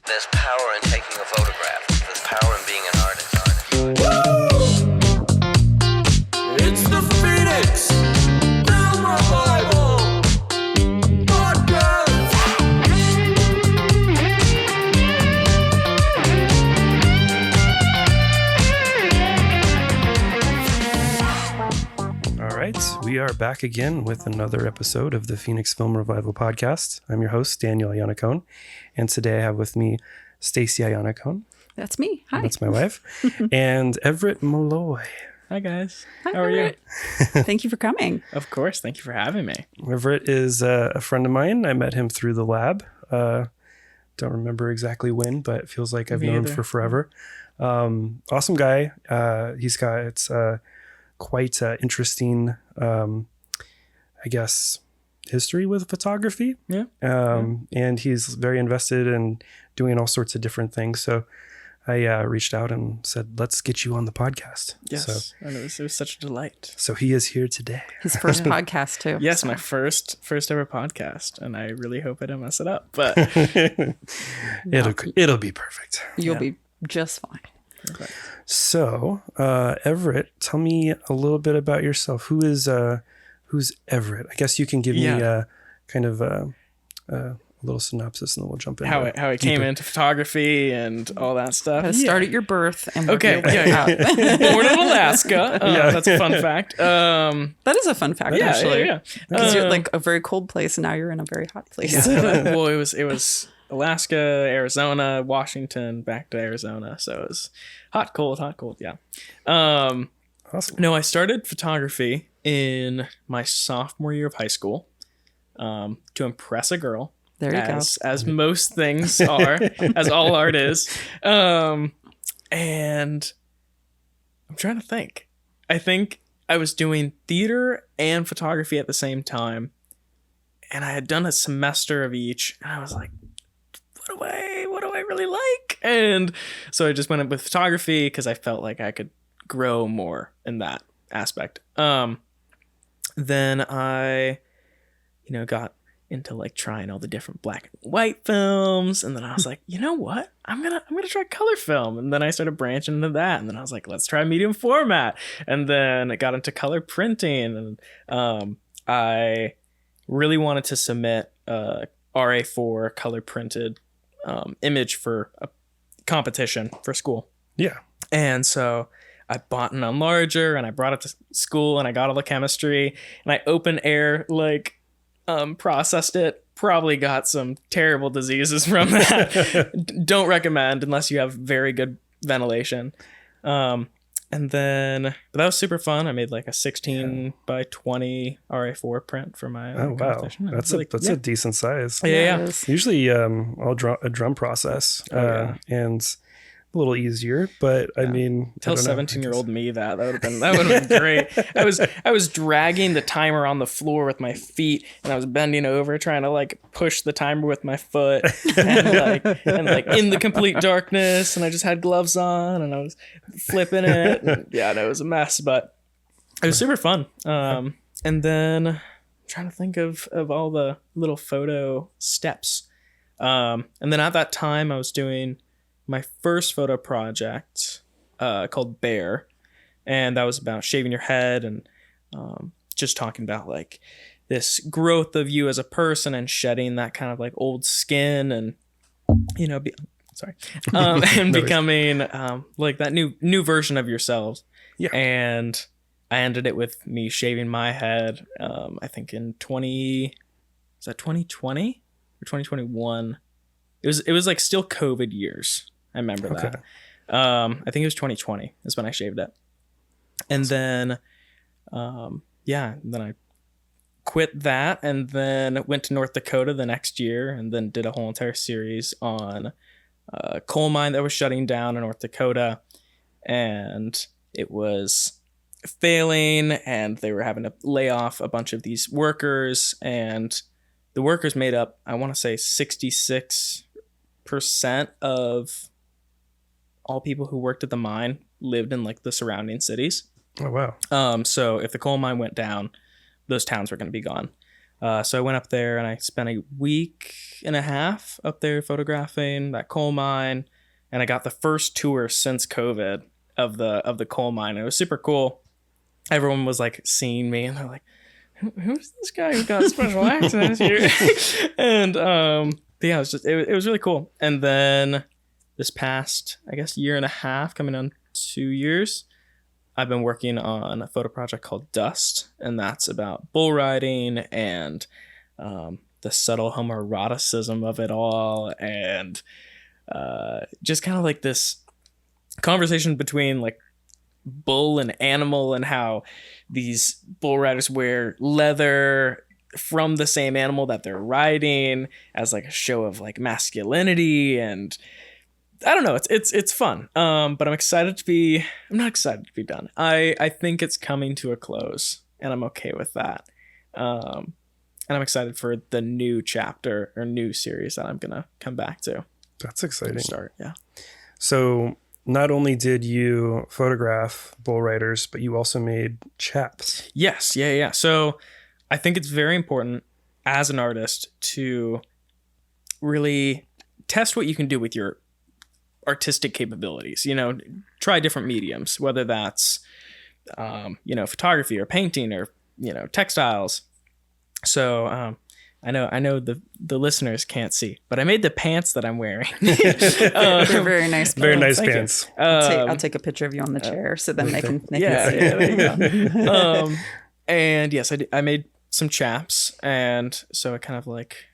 There's power in taking a photograph. There's power in being an artist. It's the Phoenix Film Revival Podcast. All right, we are back again with another episode of the Phoenix Film Revival Podcast. I'm your host, Daniel Iannacone, and today I have with me Stacy Iannacone. That's me. Hi. That's my wife. And Everett Milloy. Hi, guys. Hi, How are you? Thank you for coming. Of course. Thank you for having me. Everett is a friend of mine. I met him through the lab. Don't remember exactly when, but it feels like I've known him for forever. Awesome guy. He's got quite interesting, I guess, history with photography. Yeah. And he's very invested in doing all sorts of different things. So I reached out and said, let's get you on the podcast. Yes. So, And it was such a delight. so he is here today. His first podcast too. Yes, so. my first ever podcast, and I really hope I don't mess it up. But It'll be perfect. You'll Yeah. be just fine. So, Everett, tell me a little bit about yourself. Who's Everett? I guess you can give me kind of a little synopsis, and then we'll jump in. how I came into photography and all that stuff. Start at your birth and Okay, work your way yeah. up. Born in Alaska. That's a fun fact. That is a fun fact, Yeah, actually. yeah. Because you're like a very cold place, and now you're in a very hot place. Well, it was Alaska, Arizona, Washington, back to Arizona. So it was hot, cold, yeah. Awesome. No, I started photography in my sophomore year of high school to impress a girl. There you go. As most things are, as all art is. And I'm trying to think. I think I was doing theater and photography at the same time. And I had done a semester of each. And I was like, what do I really like? And so I just went up with photography because I felt like I could grow more in that aspect. Then I, got into like trying all the different black and white films, and then I was like, you know what? I'm gonna try color film, and then I started branching into that, and then I was like, let's try medium format, and then I got into color printing, and I really wanted to submit RA4 color printed image for a competition for school. Yeah. And so I bought an enlarger and I brought it to school and I got all the chemistry and I open air processed it. Probably got some terrible diseases from that. Don't recommend unless you have very good ventilation. And then but that was super fun. I made like a 16 by 20 RA4 print for my competition. That's Really- a decent size. Yeah. Yes. Usually, I'll draw a drum process, and a little easier. But I mean, Tell I don't know. 17-year-old me that would have been great. I was dragging the timer on the floor with my feet, and I was bending over trying to like push the timer with my foot, and like in the complete darkness. And I just had gloves on, and I was flipping it. And, yeah, no, it was a mess, but it was super fun. And then I'm trying to think of all the little photo steps. And then at that time, I was doing my first photo project called Bear, and that was about shaving your head and just talking about like this growth of you as a person and shedding that kind of like old skin and and becoming like that new version of yourselves. Yeah. And I ended it with me shaving my head I think in 2020 or 2021. It was like still COVID years. I remember that. I think it was 2020 is when I shaved it. And then, then I quit that and then went to North Dakota the next year and then did a whole entire series on a coal mine that was shutting down in North Dakota. And it was failing and they were having to lay off a bunch of these workers. And the workers made up, I want to say 66% of all people who worked at the mine lived in like the surrounding cities. Oh, wow. So if the coal mine went down, those towns were going to be gone. So I went up there and I spent a week and a half up there photographing that coal mine, and I got the first tour since COVID of the coal mine. It was super cool. Everyone was like seeing me and they're like, who's this guy who got special access here? And yeah, it was really cool. And then this past, I guess, year and a half, coming on 2 years, I've been working on a photo project called Dust, and that's about bull riding and the subtle homoeroticism of it all, and just kind of like this conversation between like bull and animal, and how these bull riders wear leather from the same animal that they're riding as like a show of like masculinity. And I don't know, it's fun. But I'm not excited to be done. I think it's coming to a close, and I'm okay with that. And I'm excited for the new chapter or new series that I'm gonna come back to. That's exciting. Start, yeah. So not only did you photograph bull riders, but you also made chaps. Yes, yeah. So I think it's very important as an artist to really test what you can do with your artistic capabilities. Try different mediums, whether that's photography or painting or textiles. So I know the listeners can't see, but I made the pants that I'm wearing. They're very nice. Very nice Thank you. pants. I'll take a picture of you on the chair so then they can see. There you go. And yes, I made some chaps, and so I kind of like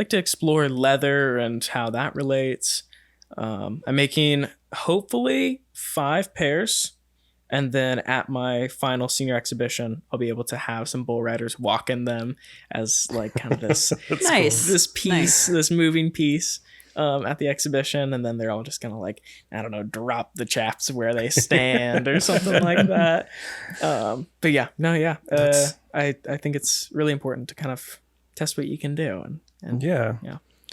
to explore leather and how that relates. I'm making hopefully 5 pairs, and then at my final senior exhibition, I'll be able to have some bull riders walk in them as like kind of this Nice. this piece, this moving piece at the exhibition, and then they're all just gonna like, I don't know, drop the chaps where they stand or something like that. But yeah, I think it's really important to kind of test what you can do, and Yeah,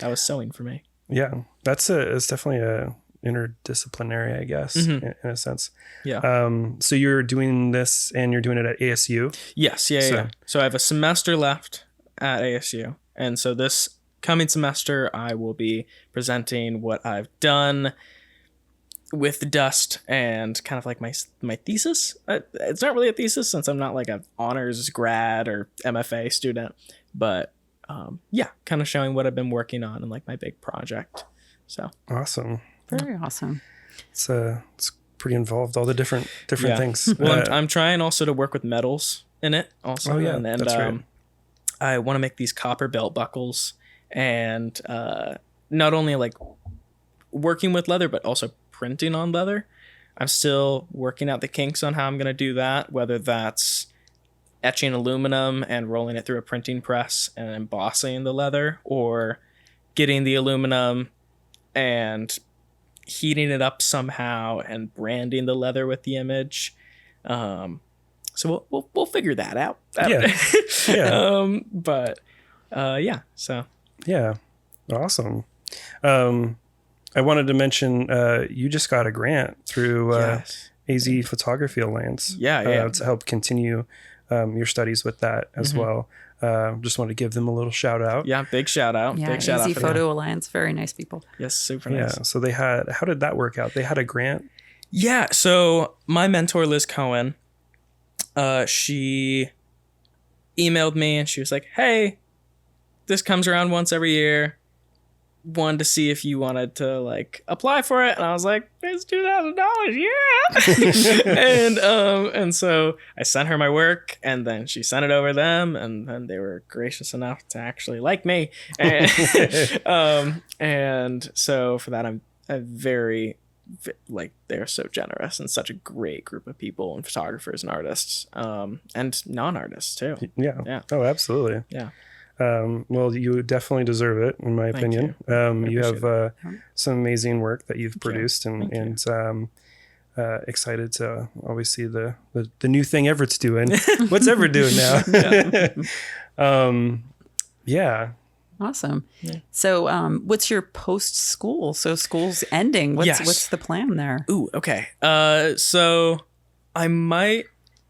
that was sewing for me. yeah. It's definitely a interdisciplinary, I guess, in a sense. Yeah. So you're doing this, and you're doing it at ASU. Yes. Yeah. So I have a semester left at ASU, and so this coming semester I will be presenting what I've done with Dust and kind of like my thesis. It's not really a thesis since I'm not like an honors grad or MFA student, but kind of showing what I've been working on and like my big project. So Awesome. Very awesome. It's pretty involved. All the different things. Well, I'm trying also to work with metals in it also. Oh, yeah, and that's right. I want to make these copper belt buckles, and not only like working with leather, but also printing on leather. I'm still working out the kinks on how I'm going to do that, whether that's etching aluminum and rolling it through a printing press and embossing the leather, or getting the aluminum and heating it up somehow and branding the leather with the image. So we'll figure that out. Yeah. So Yeah. Awesome. I wanted to mention you just got a grant through yes. AZ Photography Alliance. Yeah. To help continue your studies with that as well. Just want to give them a little shout out. Yeah, big shout out. Yeah, Big shout Easy out for Photo Alliance, very nice people. Yes, super Yeah. nice. So how did that work out? They had a grant. Yeah, so my mentor Liz Cohen, she emailed me and she was like, "Hey, this comes around once every year. Wanted to see if you wanted to like apply for it." And I was like, "It's $2,000, yeah!" and so I sent her my work, and then she sent it over them, and then they were gracious enough to actually like me, and and so for that I'm very like, they're so generous and such a great group of people and photographers and artists, and non-artists too. Yeah. Oh, absolutely. Yeah. Well, you definitely deserve it, in my opinion. You have some amazing work that you've produced, and excited to always see the new thing Everett's doing. What's Everett doing now? Yeah. Awesome. Yeah. So what's your post-school? So school's ending. What's the plan there? Ooh, okay. So I might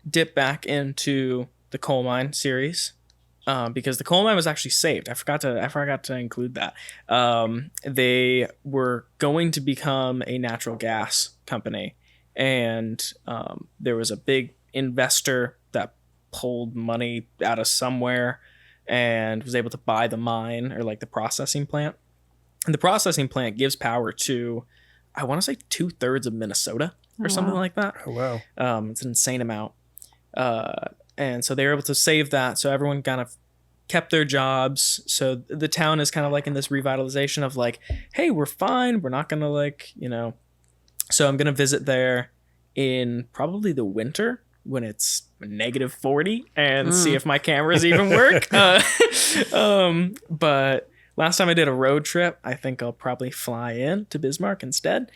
dip back into the coal mine series. because the coal mine was actually saved. I forgot to include that. They were going to become a natural gas company, and there was a big investor that pulled money out of somewhere and was able to buy the mine, or like the processing plant. And the processing plant gives power to, I want to say 2/3 of Minnesota or something like that. Oh, wow. It's an insane amount. And so they were able to save that. So everyone kind of kept their jobs. So the town is kind of like in this revitalization of like, hey, we're fine. We're not going to like, so I'm going to visit there in probably the winter when it's -40 and see if my cameras even work. But last time I did a road trip, I think I'll probably fly in to Bismarck instead.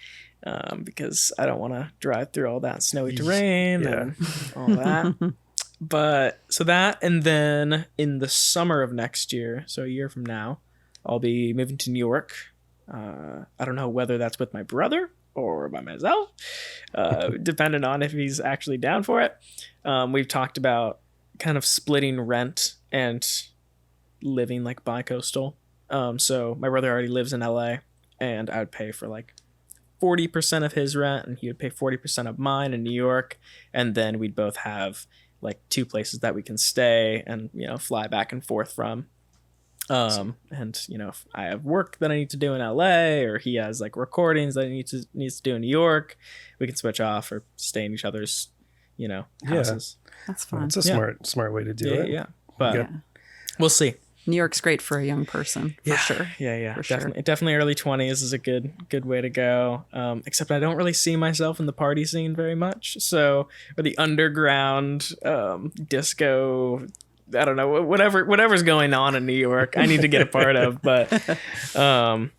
Because I don't want to drive through all that snowy terrain and all that. But so that, and then in the summer of next year, so a year from now, I'll be moving to New York. I don't know whether that's with my brother or by myself, depending on if he's actually down for it. We've talked about kind of splitting rent and living like bi-coastal. So my brother already lives in LA, and I would pay for like 40% of his rent, and he would pay 40% of mine in New York. And then we'd both have like 2 places that we can stay and, fly back and forth from. And, if I have work that I need to do in LA, or he has like recordings that he needs to do in New York, we can switch off or stay in each other's, houses. That's fun. It's a smart way to do it. Yeah. But we'll see. New York's great for a young person, for sure. Yeah. For Definitely early 20s is a good way to go. Except I don't really see myself in the party scene very much. So, or the underground disco, I don't know, whatever's going on in New York, I need to get a part of. But I'm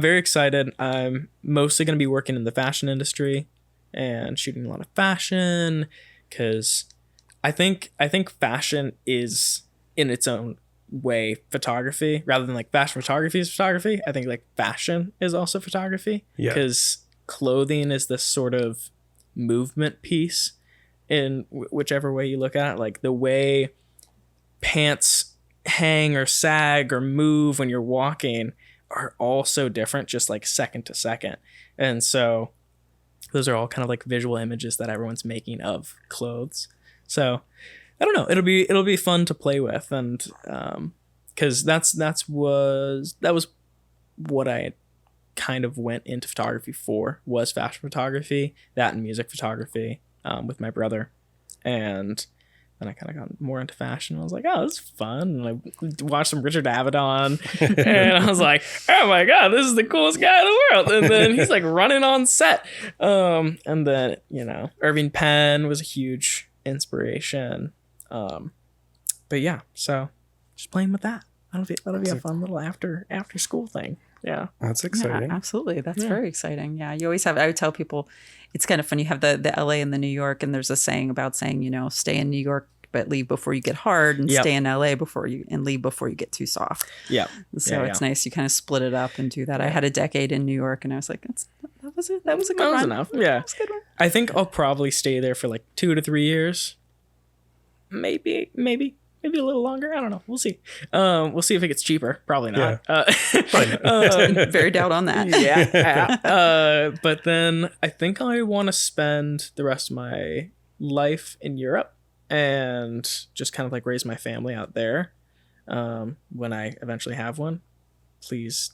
very excited. I'm mostly going to be working in the fashion industry and shooting a lot of fashion, because I think fashion is, in its own way, photography, rather than like fashion photography is photography. I think like fashion is also photography, because clothing is this sort of movement piece in whichever way you look at it. Like the way pants hang or sag or move when you're walking are all so different, just like second to second. And so those are all kind of like visual images that everyone's making of clothes. So I don't know. It'll be fun to play with, and because that was what I kind of went into photography for, was fashion photography, that and music photography, with my brother, and then I kind of got more into fashion. I was like, oh, this is fun. And I watched some Richard Avedon, and I was like, oh my god, this is the coolest guy in the world. And then he's like running on set, and then Irving Penn was a huge inspiration. But yeah, so just playing with that. That'll be a fun little after school thing. Yeah, that's exciting. Yeah, absolutely, that's very exciting. Yeah, you always have. I would tell people, it's kind of fun. You have the LA and the New York, and there's a saying about saying, stay in New York but leave before you get hard, and stay in LA and leave before you get too soft. Yeah. So it's nice you kind of split it up and do that. I had a decade in New York, and I was like, that was a good that run. was enough. Yeah, that was a good one. I think I'll probably stay there for like 2 to 3 years. Maybe a little longer. I don't know. We'll see. We'll see if it gets cheaper. Probably not. Very doubt on that. Yeah. But then I think I want to spend the rest of my life in Europe and just kind of like raise my family out there. When I eventually have one, please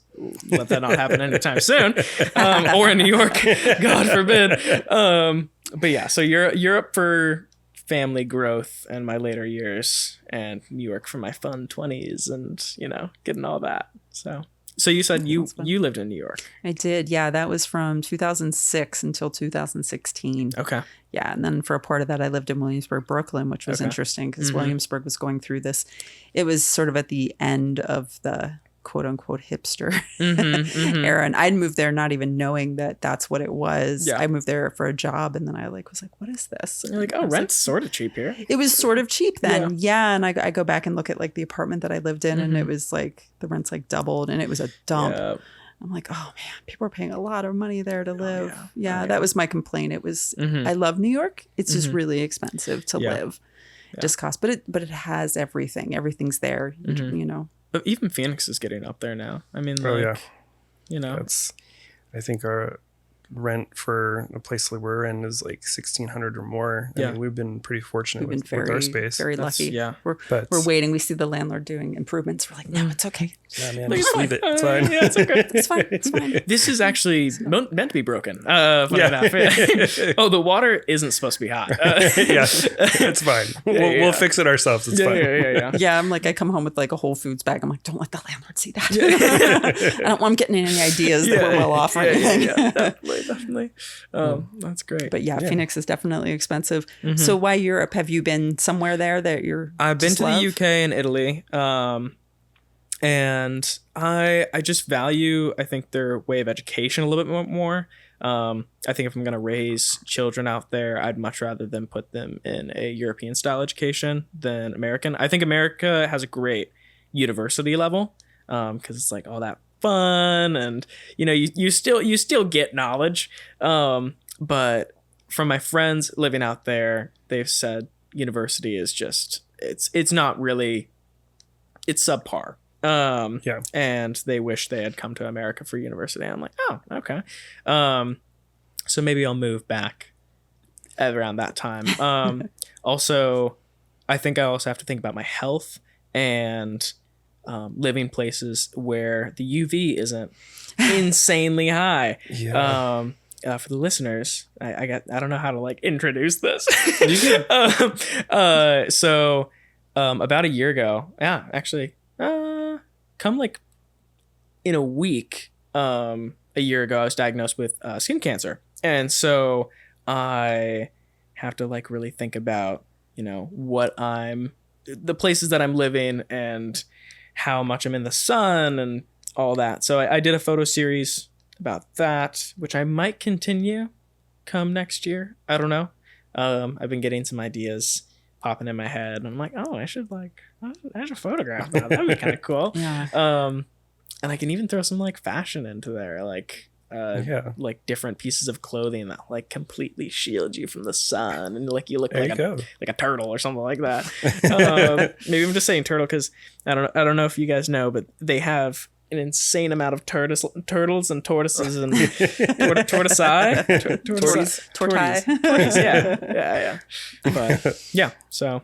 let that not happen anytime soon. Or in New York, God forbid. But yeah, so Europe for family growth and my later years, and New York for my fun 20s and getting all that. So you said you lived in New York. I did. Yeah, that was from 2006 until 2016. Okay. Yeah, and then for a part of that I lived in Williamsburg, Brooklyn, which was interesting because Williamsburg was going through this. It was sort of at the end of the quote unquote hipster era, and I'd moved there not even knowing that that's what it was. I moved there for a job, and then I was like, what is this? And you're like, oh, rent's sort of cheap here. It was sort of cheap then. Yeah, and I go back and look at like the apartment that I lived in, and it was like the rent's like doubled, and it was a dump. I'm like, oh man, people are paying a lot of money there to live. That was my complaint. It was I love New York, it's just really expensive to live. just cost, but it has everything. Everything's there, you know. But even Phoenix is getting up there now. I mean, like, you know, I think our rent for a place that we're in is like $1,600 or more. I mean, we've been pretty fortunate with our space. Very lucky. Yeah. We're waiting. We see the landlord doing improvements. We're like, no, it's okay. Yeah, man, just leave it. It's fine. Yeah, it's okay. It's fine. It's fine. This is actually meant to be broken. Funny enough. Oh, the water isn't supposed to be hot. Yeah, it's fine. We'll fix it ourselves. It's fine. Yeah, I'm like, I come home with like a Whole Foods bag. I'm like, don't let the landlord see that. I don't want him getting any ideas that we're well off or anything. Definitely. That's great. But Phoenix is definitely expensive. So why Europe? Have you been somewhere there that you're I've been to the UK and Italy. And I just value, I think, their way of education a little bit more. I think if I'm going to raise children out there, I'd much rather than put them in a European style education than American. I think America has a great university level because it's like all that fun and, you know, you still get knowledge. But from my friends living out there, they've said university is just, it's not really, it's subpar. And they wish they had come to America for university. I'm like, oh, okay. So maybe I'll move back around that time. Also, I think I also have to think about my health and living places where the UV isn't insanely high. For the listeners, I don't know how to like introduce this. So about a year ago, actually, come like in a week, a year ago, I was diagnosed with skin cancer. And so I have to like really think about, you know, the places that I'm living and how much I'm in the sun and all that. So I did a photo series about that, which I might continue come next year. I don't know. I've been getting some ideas popping in my head and I'm like, oh, I should photograph that. That'd be kind of cool. And I can even throw some like fashion into there, like like different pieces of clothing that like completely shield you from the sun and like you look like a turtle or something like that. Maybe I'm just saying turtle because I don't know if you guys know, but they have an insane amount of turtles and tortoises and tortoise. Yeah. But yeah, so.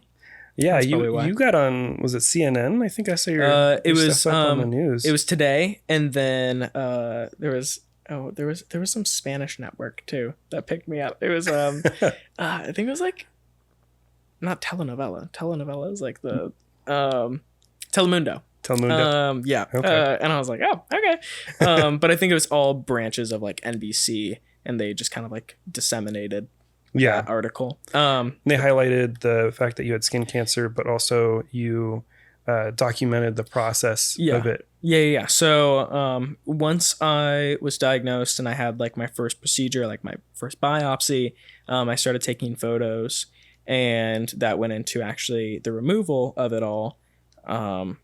Yeah, you got on, was it CNN? I think I saw your stuff up on the news. It was today, and then there was some Spanish network too that picked me up. It was I think it was like not telenovela. Telenovela is like the Telemundo. Yeah. Okay. And I was like, oh, okay. But I think it was all branches of like NBC, and they just kind of like disseminated that article. They highlighted the fact that you had skin cancer, but also you documented the process of it. Yeah. So once I was diagnosed and I had like my first procedure, like my first biopsy, I started taking photos, and that went into actually the removal of it all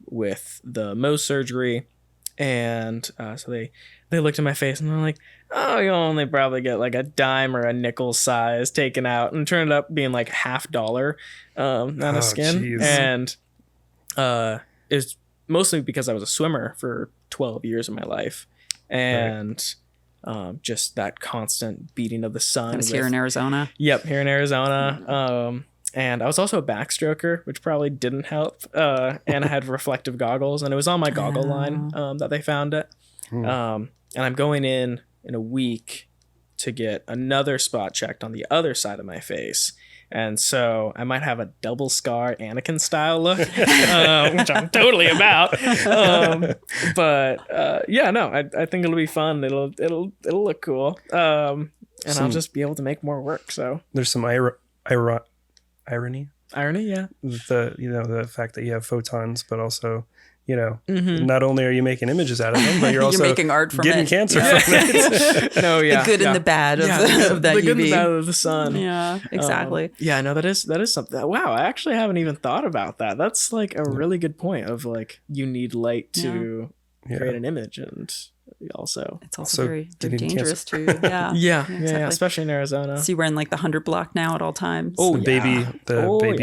with the Mohs surgery. And so they looked at my face and they're like, oh, you'll only probably get like a dime or a nickel size taken out, and it turned up being like $50 out of skin. Geez. And it's mostly because I was a swimmer for 12 years of my life, and just that constant beating of the sun. It was here in Arizona. Yep, here in Arizona. And I was also a backstroker, which probably didn't help. And I had reflective goggles, and it was on my goggle line that they found it. And I'm going in a week to get another spot checked on the other side of my face. And so I might have a double scar Anakin style look, which I'm totally about. I think it'll be fun. It'll look cool. And I'll just be able to make more work. So there's some irony, yeah. The fact that you have photons, but also, not only are you making images out of them, but you're also making art from getting cancer from it. The good and the bad of that the UV. good and the bad of the sun. Yeah, exactly. That is something. Wow, I actually haven't even thought about that. That's like a really good point of like you need light to create an image, and also. It's also very, do you very need dangerous too. Yeah, exactly. especially in Arizona. So you're wearing like the 100 block now at all times. Oh, The yeah. baby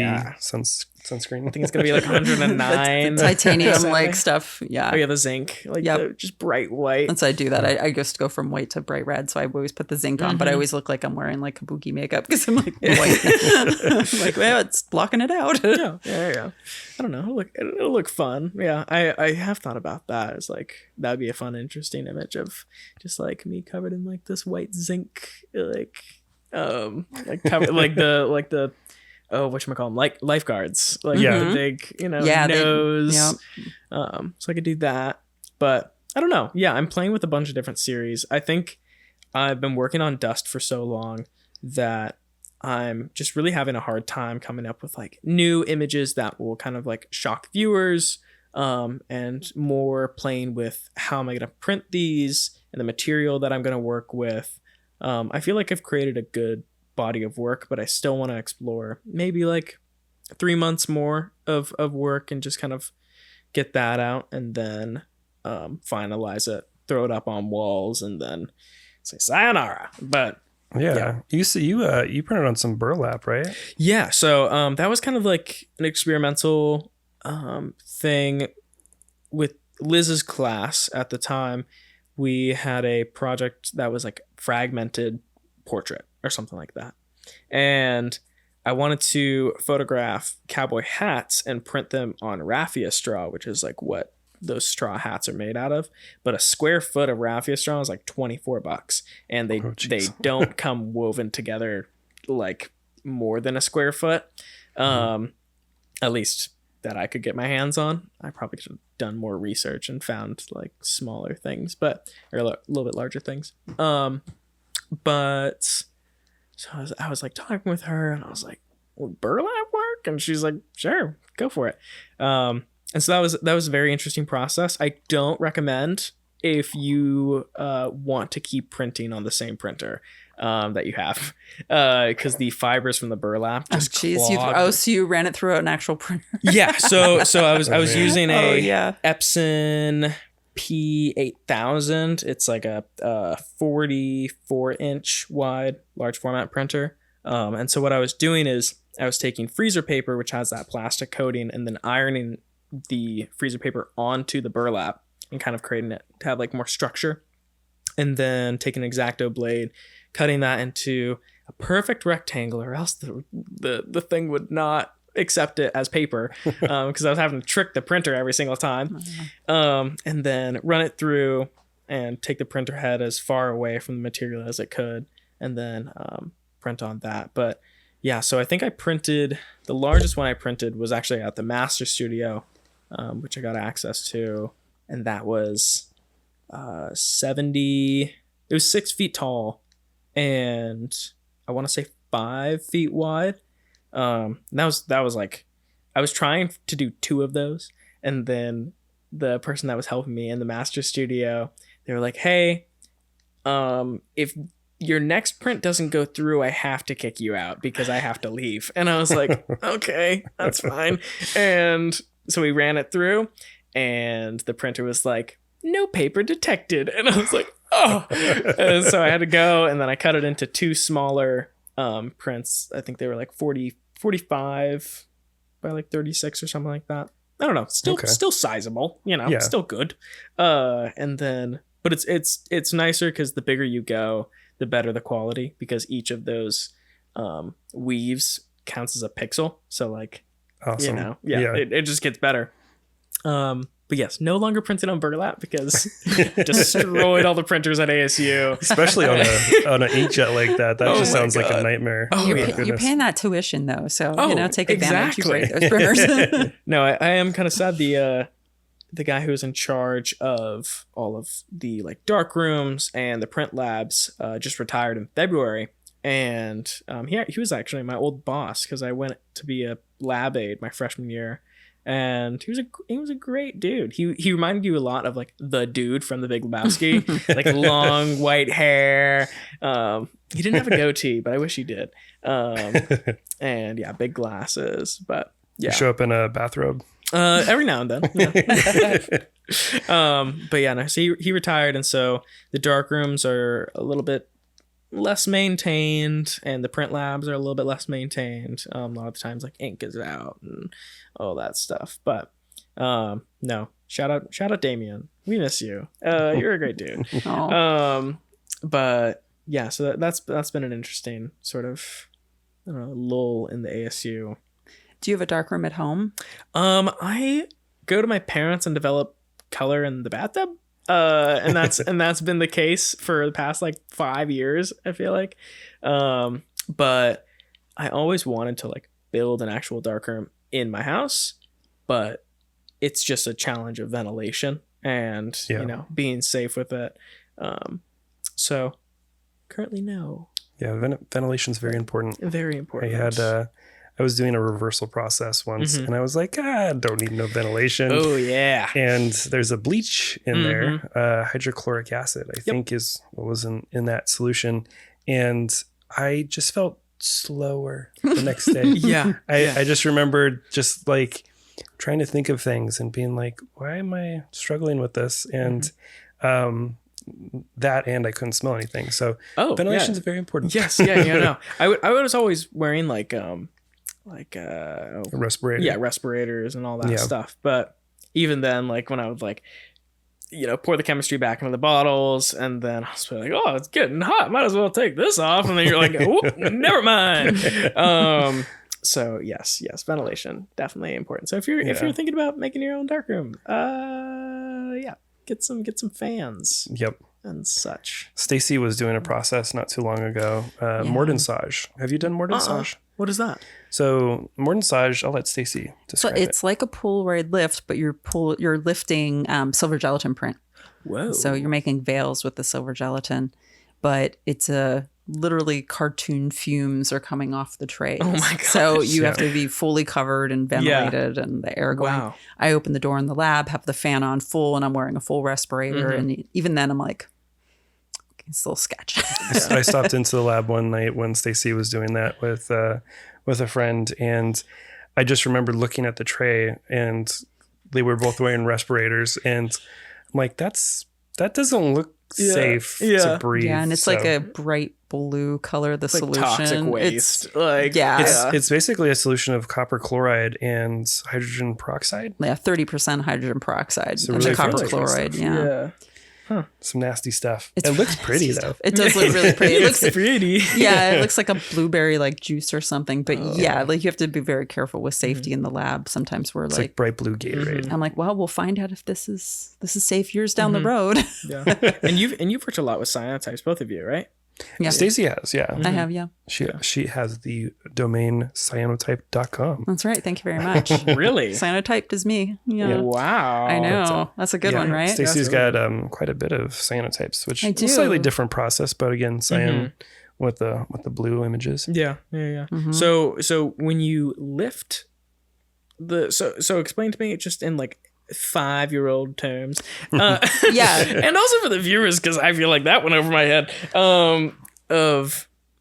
Yeah. sunscreen. I think it's gonna be like 109. The titanium Something. like stuff. Yeah. Oh yeah, the zinc, like Yep. just bright white. Once I do that, I just go from white to bright red. So I always put the zinc on, but I always look like I'm wearing like kabuki makeup because I'm like white. I'm like, well, it's blocking it out. Yeah. I don't know. It'll look fun. Yeah, I have thought about that. It's like that'd be a fun, interesting image of just like me covered in like this white zinc, like cover, like the oh, whatchamacallit, like lifeguards, like the big, nose. So I could do that, but I don't know. Yeah, I'm playing with a bunch of different series. I think I've been working on Dust for so long that I'm just really having a hard time coming up with like new images that will kind of like shock viewers, and more playing with how am I going to print these and the material that I'm going to work with. I feel like I've created a good body of work, but I still want to explore maybe like 3 months more of work and just kind of get that out and then finalize it, throw it up on walls, and then say sayonara. But yeah. You printed on some burlap, right? yeah, so that was kind of like an experimental thing with Liz's class at the time. We had a project that was like fragmented portrait or something like that, and I wanted to photograph cowboy hats and print them on raffia straw, which is like what those straw hats are made out of. But a square foot of raffia straw is like $24, and they don't come woven together like more than a square foot, at least that I could get my hands on. I probably could have done more research and found like smaller things, or a little bit larger things. But so I was like talking with her, and I was like, "Will burlap work?" And she's like, "Sure, go for it." And so that was a very interesting process. I don't recommend if you want to keep printing on the same printer that you have, because the fibers from the burlap just clog. So you ran it through an actual printer. Yeah. So I was using a yeah. Epson P8000. It's like a 44-inch wide large format printer. And so what I was doing is I was taking freezer paper, which has that plastic coating, and then ironing the freezer paper onto the burlap and kind of creating it to have like more structure. And then taking an X-Acto blade, cutting that into a perfect rectangle, or else the thing would not accept it as paper, because I was having to trick the printer every single time. And then run it through and take the printer head as far away from the material as it could, and then print on that. But yeah, so I think the largest one I printed was actually at the Master Studio, which I got access to, and that was 70. It was 6 feet tall, and I want to say 5 feet wide. That was like, I was trying to do 2 of those, and then the person that was helping me in the Master Studio, they were like, "Hey, if your next print doesn't go through, I have to kick you out because I have to leave." And I was like, "Okay, that's fine." And so we ran it through, and the printer was like, "No paper detected." And I was like, "Oh." And so I had to go, and then I cut it into 2 smaller prints. I think they were like 45 by like 36 or something like that. I don't know. Still sizable, still good. And then, but it's nicer because the bigger you go, the better the quality, because each of those weaves counts as a pixel. So like, awesome. It just gets better. But yes, no longer printed on burlap because destroyed all the printers at ASU. Especially on an inkjet like that. That just sounds like a nightmare. Oh, You're paying that tuition though, so take advantage. Exactly. You break those printers. No, I am kind of sad. The guy who was in charge of all of the like dark rooms and the print labs just retired in February, and he was actually my old boss because I went to be a lab aide my freshman year. And he was a great dude. He reminded you a lot of like the dude from The Big Lebowski, like long white hair. He didn't have a goatee, but I wish he did. And yeah, big glasses. But yeah, you show up in a bathrobe. Every now and then. Yeah. But yeah, no. So he retired, and so the dark rooms are a little bit less maintained, and the print labs are a little bit less maintained. A lot of the times, like ink is out and all that stuff. But no, shout out Damien. We miss you. You're a great dude. But yeah, so that's been an interesting sort of, I don't know, lull in the ASU. Do you have a dark room at home? I go to my parents and develop color in the bathtub. And that's been the case for the past like 5 years, I feel like. But I always wanted to like build an actual darkroom in my house, but it's just a challenge of ventilation and you know, being safe with it. So currently no. Yeah, ventilation is very important. Very important. I was doing a reversal process once, and I was like, I don't need no ventilation. Oh, yeah. And there's a bleach in there, hydrochloric acid, I think is what was in that solution. And I just felt slower the next day. I just remembered just like trying to think of things and being like, why am I struggling with this? And that, and I couldn't smell anything. So ventilation is very important. Yes. Yeah. No. I was always wearing like a respirator. Yeah, respirators and all that stuff. But even then, like when I would like, you know, pour the chemistry back into the bottles, and then I was like, oh, it's getting hot. Might as well take this off. And then you're like, oh, never mind. So yes, ventilation definitely important. So if you're thinking about making your own darkroom, get some fans. Yep. And such. Stacy was doing a process not too long ago. Mordensage. Have you done Mordensage? What is that? So Mordensage, I'll let Stacy describe it. It's like a Polaroid lift, but you're lifting silver gelatin print. Whoa. So you're making veils with the silver gelatin, but it's literally cartoon fumes are coming off the trays. Oh my gosh. So you have to be fully covered and ventilated and the air going. Wow. I open the door in the lab, have the fan on full, and I'm wearing a full respirator. And even then I'm like, it's a little sketch. I stopped into the lab one night when Stacy was doing that with a friend, and I just remembered looking at the tray, and they were both wearing respirators, and I'm like, that doesn't look safe to breathe. Yeah, and it's like a bright blue color. The solution, toxic waste. It's basically a solution of copper chloride and hydrogen peroxide. Yeah, 30% hydrogen peroxide So and really the copper fancy chloride. stuff. Yeah. Some nasty stuff. It looks pretty though. It does look really pretty. It looks pretty. Yeah, it looks like a blueberry like juice or something. But like you have to be very careful with safety in the lab. Sometimes we're It's like bright blue Gatorade. I'm like, well, we'll find out if this is safe years down the road. Yeah. And you've worked a lot with cyanotypes, both of you, right? Yeah. Stacy has, I have, yeah. She has the domain cyanotype.com. That's right. Thank you very much. Really? Cyanotyped is me. Yeah. Wow. I know. That's a good one, right? Stacy's got quite a bit of cyanotypes, which I is do. a slightly different process, but again, cyan with the blue images. Yeah. So when you lift so explain to me just in like 5-year-old terms. And also for the viewers, because I feel like that went over my head.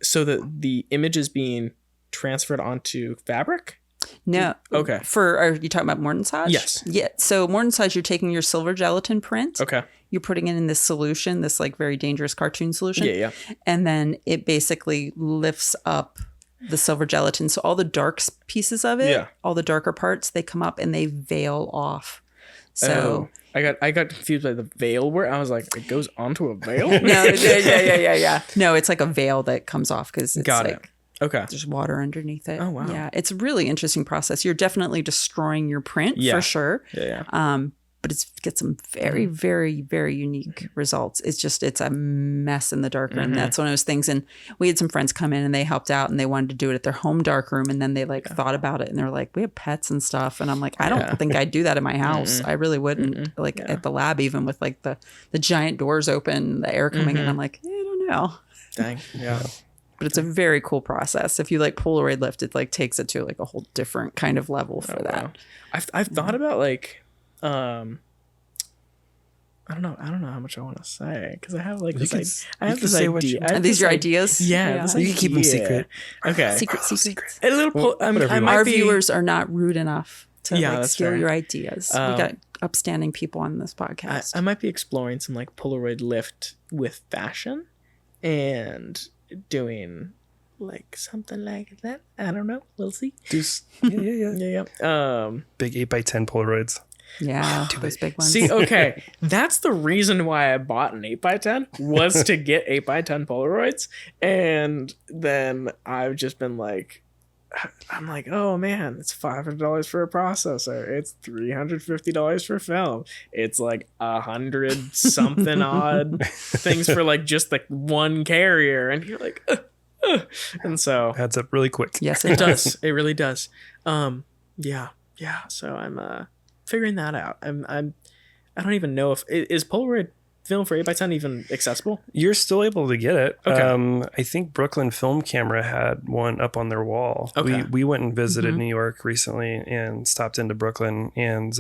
So that the image is being transferred onto fabric? No. Okay. Are you talking about Mordensage? Yes. Yeah. So Mordensage, you're taking your silver gelatin print. Okay. You're putting it in this solution, this like very dangerous cartoon solution. Yeah. And then it basically lifts up the silver gelatin. So all the dark pieces of it, all the darker parts, they come up and they veil off. So I got confused by the veil where I was like, it goes onto a veil? No, yeah. No, it's like a veil that comes off because it's Okay. There's water underneath it. Oh, wow. Yeah, it's a really interesting process. You're definitely destroying your print for sure. Yeah. But it's get some very, very, very unique results. It's a mess in the darkroom. That's one of those things. And we had some friends come in and they helped out and they wanted to do it at their home darkroom. And then they thought about it and they're like, we have pets and stuff. And I'm like, I don't think I'd do that in my house. I really wouldn't. At the lab, even with like the giant doors open, the air coming in. I'm like, I don't know. Dang. Yeah. But it's a very cool process. If you like Polaroid lift, it like takes it to like a whole different kind of level for that. Wow. I've thought about like I don't know how much I want to say because I have like this. I have this idea. Are these your ideas? Yeah, you can keep them secret. Okay, secret. A little. Our viewers are not rude enough to Yeah, like that's steal fair. your ideas. We got upstanding people on this podcast. I might be exploring some like Polaroid lift with fashion and doing like something like that. I don't know. We'll see. Yeah. Big 8x10 Polaroids. yeah, those big ones. See, okay, that's the reason why I bought an 8x10 was to get 8x10 Polaroids, and then I've just been like, I'm like, oh man, it's $500 for a processor, it's $350 for film, it's like 100 something odd things for like just like one carrier, and you're like, and so Adds up really quick. Yes, it does. It really does. Yeah. So I'm figuring that out. I don't even know if is Polaroid film for 8x10 even accessible. You're still able to get it. Okay. I think Brooklyn Film Camera had one up on their wall. Okay. We went and visited New York recently and stopped into Brooklyn, and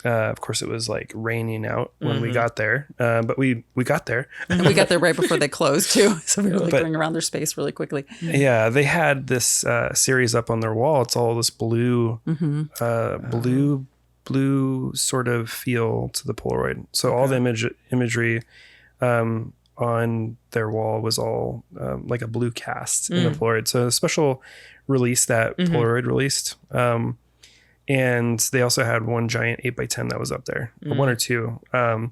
of course it was like raining out when we got there. But we got there. and we got there right before they closed too, so we were like going around their space really quickly. Yeah, they had this series up on their wall. It's all this blue, blue sort of feel to the Polaroid. So all the imagery on their wall was all like a blue cast in the Polaroid. So a special release that Polaroid released. And they also had one giant 8x10 that was up there, or one or two. Yeah,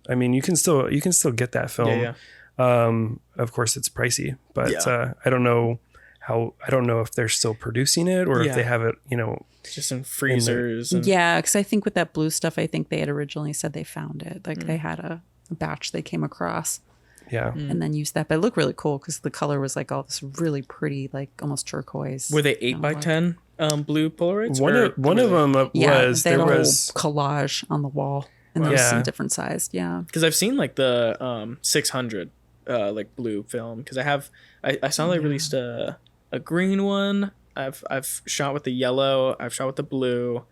I mean, you can still get that film. Yeah. Of course it's pricey, but I don't know if they're still producing it or if they have it, Just in freezers. Yeah, because I think with that blue stuff, I think they had originally said they found it. Like they had a batch they came across. Yeah. And then used that. But it looked really cool because the color was like all this really pretty, like almost turquoise. Were they 8x10 blue Polaroids? One of them was they had there a was whole collage on the wall. And there was some different sized. Yeah. Because I've seen like the 600 like blue film. Because I saw they released a green one. I've shot with the yellow. I've shot with the blue.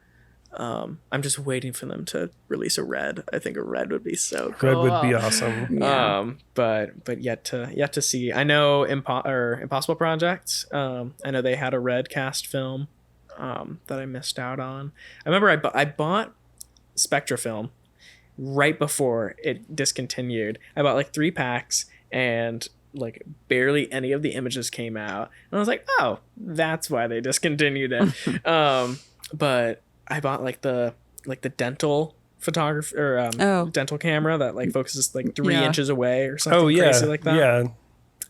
I'm just waiting for them to release a red. I think a red would be so cool. red would be awesome. Yeah. But yet to see. I know Impossible Project. I know they had a red cast film that I missed out on. I remember I bought Spectra film right before it discontinued. I bought like 3 packs and like barely any of the images came out, and I was like, oh, that's why they discontinued it. But I bought like the dental photography or dental camera that like focuses like 3 inches away or something crazy like that. Yeah.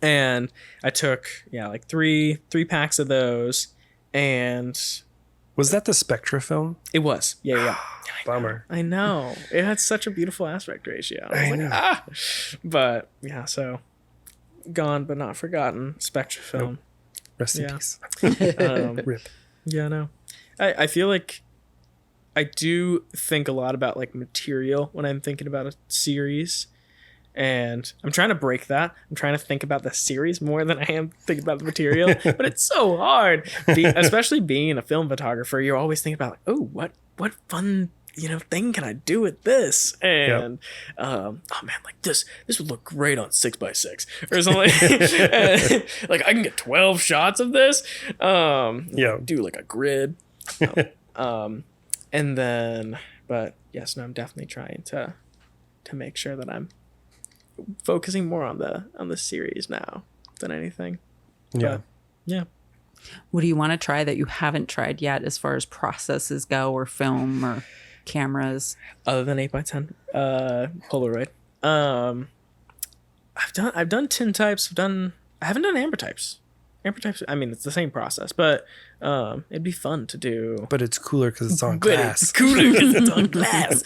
And I took like three packs of those, and Was that the Spectra film? it was yeah. Bummer. I know, it had such a beautiful aspect ratio. I was I like, know. But yeah, so gone but not forgotten. Spectra film. Rest in Yeah. peace. Rip. Yeah, no. I feel like I do think a lot about like material when I'm thinking about a series, and I'm trying to break that. I'm trying to think about the series more than I am thinking about the material, but it's so hard. Especially being a film photographer, you're always thinking about like, oh, what fun thing can I do with this? And oh man, like this would look great on 6x6 or something. Like I can get 12 shots of this. Do like a grid. And then, but yes, no, I'm definitely trying to make sure that I'm focusing more on the series now than anything. Yeah. But, yeah. What do you want to try that you haven't tried yet as far as processes go, or film or cameras? Other than 8x10 Polaroid. I've done tin types. I haven't done amber types. Amber types, I mean, it's the same process, but it'd be fun to do. But it's cooler because it's on But glass. it's cooler because it's on glass.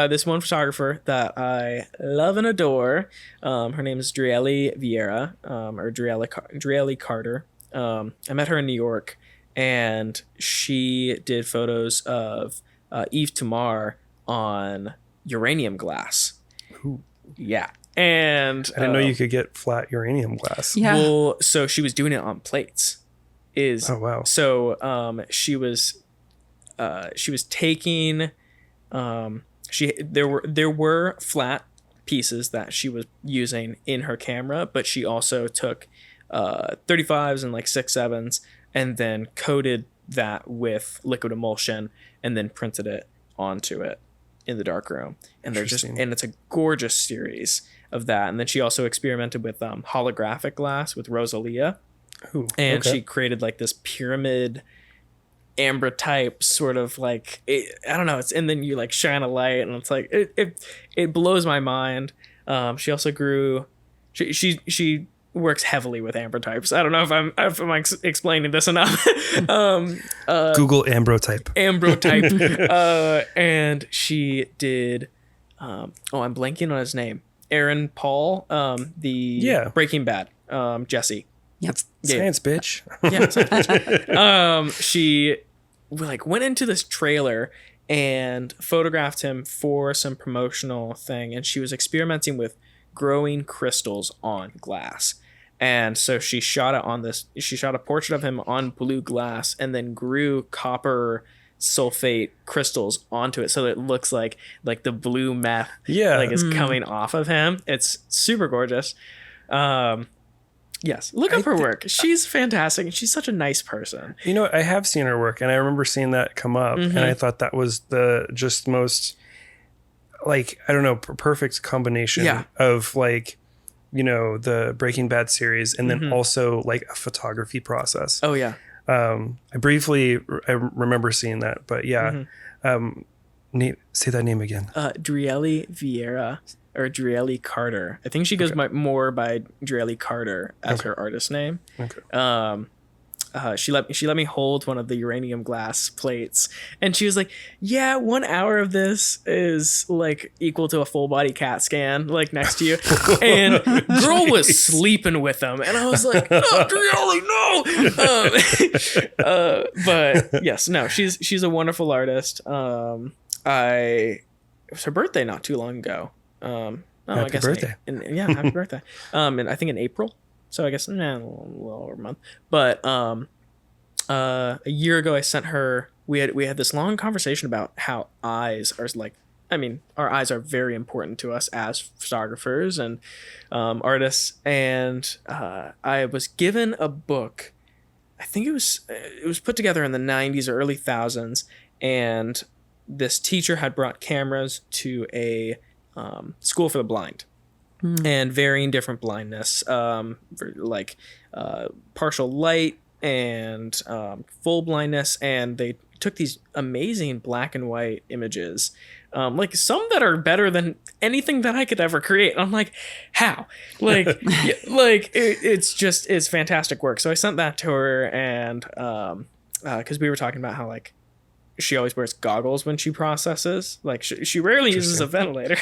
This one photographer that I love and adore, her name is Drielle Vieira, or Drielle Carter. I met her in New York, and she did photos of Yves Tumar on uranium glass. Ooh. Yeah. And I didn't know you could get flat uranium glass. Yeah. Well, so she was doing it on plates. Oh wow. So she was taking there were flat pieces that she was using in her camera, but she also took 35s and like 6.7s and then coated that with liquid emulsion and then printed it onto it in the darkroom. And it's a gorgeous series of that. And then she also experimented with holographic glass with Rosalia. Ooh, and okay. she created like this pyramid amber type sort of like I don't know, it's, and then you like shine a light and it's like it blows my mind. She also grew she works heavily with amber types. I don't know if I'm explaining this enough. Google ambrotype. And she did I'm blanking on his name, Aaron Paul, the Breaking Bad Jesse. Yep. Science, bitch. Yeah, science. She like went into this trailer and photographed him for some promotional thing, and she was experimenting with growing crystals on glass. And so she shot a portrait of him on blue glass and then grew copper sulfate crystals onto it so that it looks like the blue meth like is coming off of him. It's super gorgeous. Yes, look up her work. She's fantastic, and she's such a nice person. You know, I have seen her work, and I remember seeing that come up, and I thought that was the just most, like, I don't know, perfect combination of, like, you know, the Breaking Bad series, and then also, like, a photography process. Oh, yeah. I remember seeing that, but yeah. Say that name again. Drielle Vieira. Or Drielle Carter. I think she goes more by Drielle Carter as her artist name. Okay. She let me hold one of the uranium glass plates, and she was like, "Yeah, 1 hour of this is like equal to a full body CAT scan, like next to you." And girl was sleeping with them, and I was like, "Oh, Drielle, no!" But yes, no, she's a wonderful artist. It was her birthday not too long ago. Happy birthday. Happy birthday. And I think in April. So I guess a little over a month. But a year ago I sent her, we had this long conversation about how eyes are like, I mean, our eyes are very important to us as photographers and artists. And I was given a book. I think it was put together in the 90s or early thousands, and this teacher had brought cameras to a school for the blind, and varying different blindness, like partial light and full blindness, and they took these amazing black and white images, like some that are better than anything that I could ever create. I'm like, how? Like, it's fantastic work. So I sent that to her, and because we were talking about how like she always wears goggles when she processes. Like she rarely uses a ventilator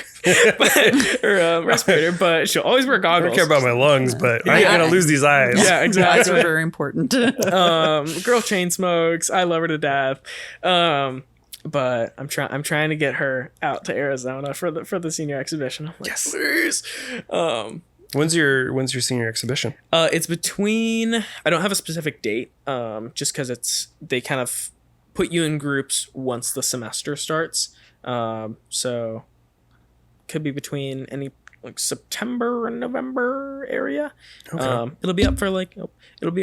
or a respirator, but she'll always wear goggles. I don't care about my lungs, but I ain't gonna lose these eyes. Yeah, exactly. Eyes are very important. Girl chain smokes. I love her to death. But I'm trying to get her out to Arizona for the senior exhibition. I'm like, yes, please. When's your senior exhibition? It's between. I don't have a specific date. Just because they kind of put you in groups once the semester starts. So could be between any like September and November area. Okay. It'll be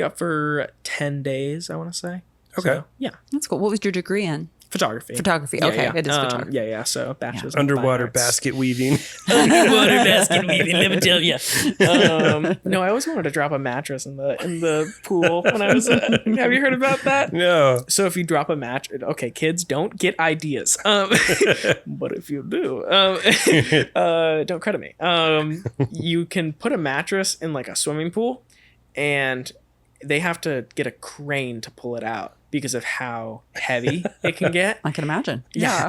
up for 10 days, I want to say. Okay. So, yeah. That's cool. What was your degree in? Photography. Yeah, okay. Yeah. It is photography. Yeah. So bachelor's. Underwater basket weaving. Underwater basket weaving. Let me tell you. No, I always wanted to drop a mattress in the pool when I was. Have you heard about that? No. So if you drop a mattress, okay, kids, don't get ideas. But if you do, don't credit me. You can put a mattress in like a swimming pool, and they have to get a crane to pull it out because of how heavy it can get. I can imagine. Yeah.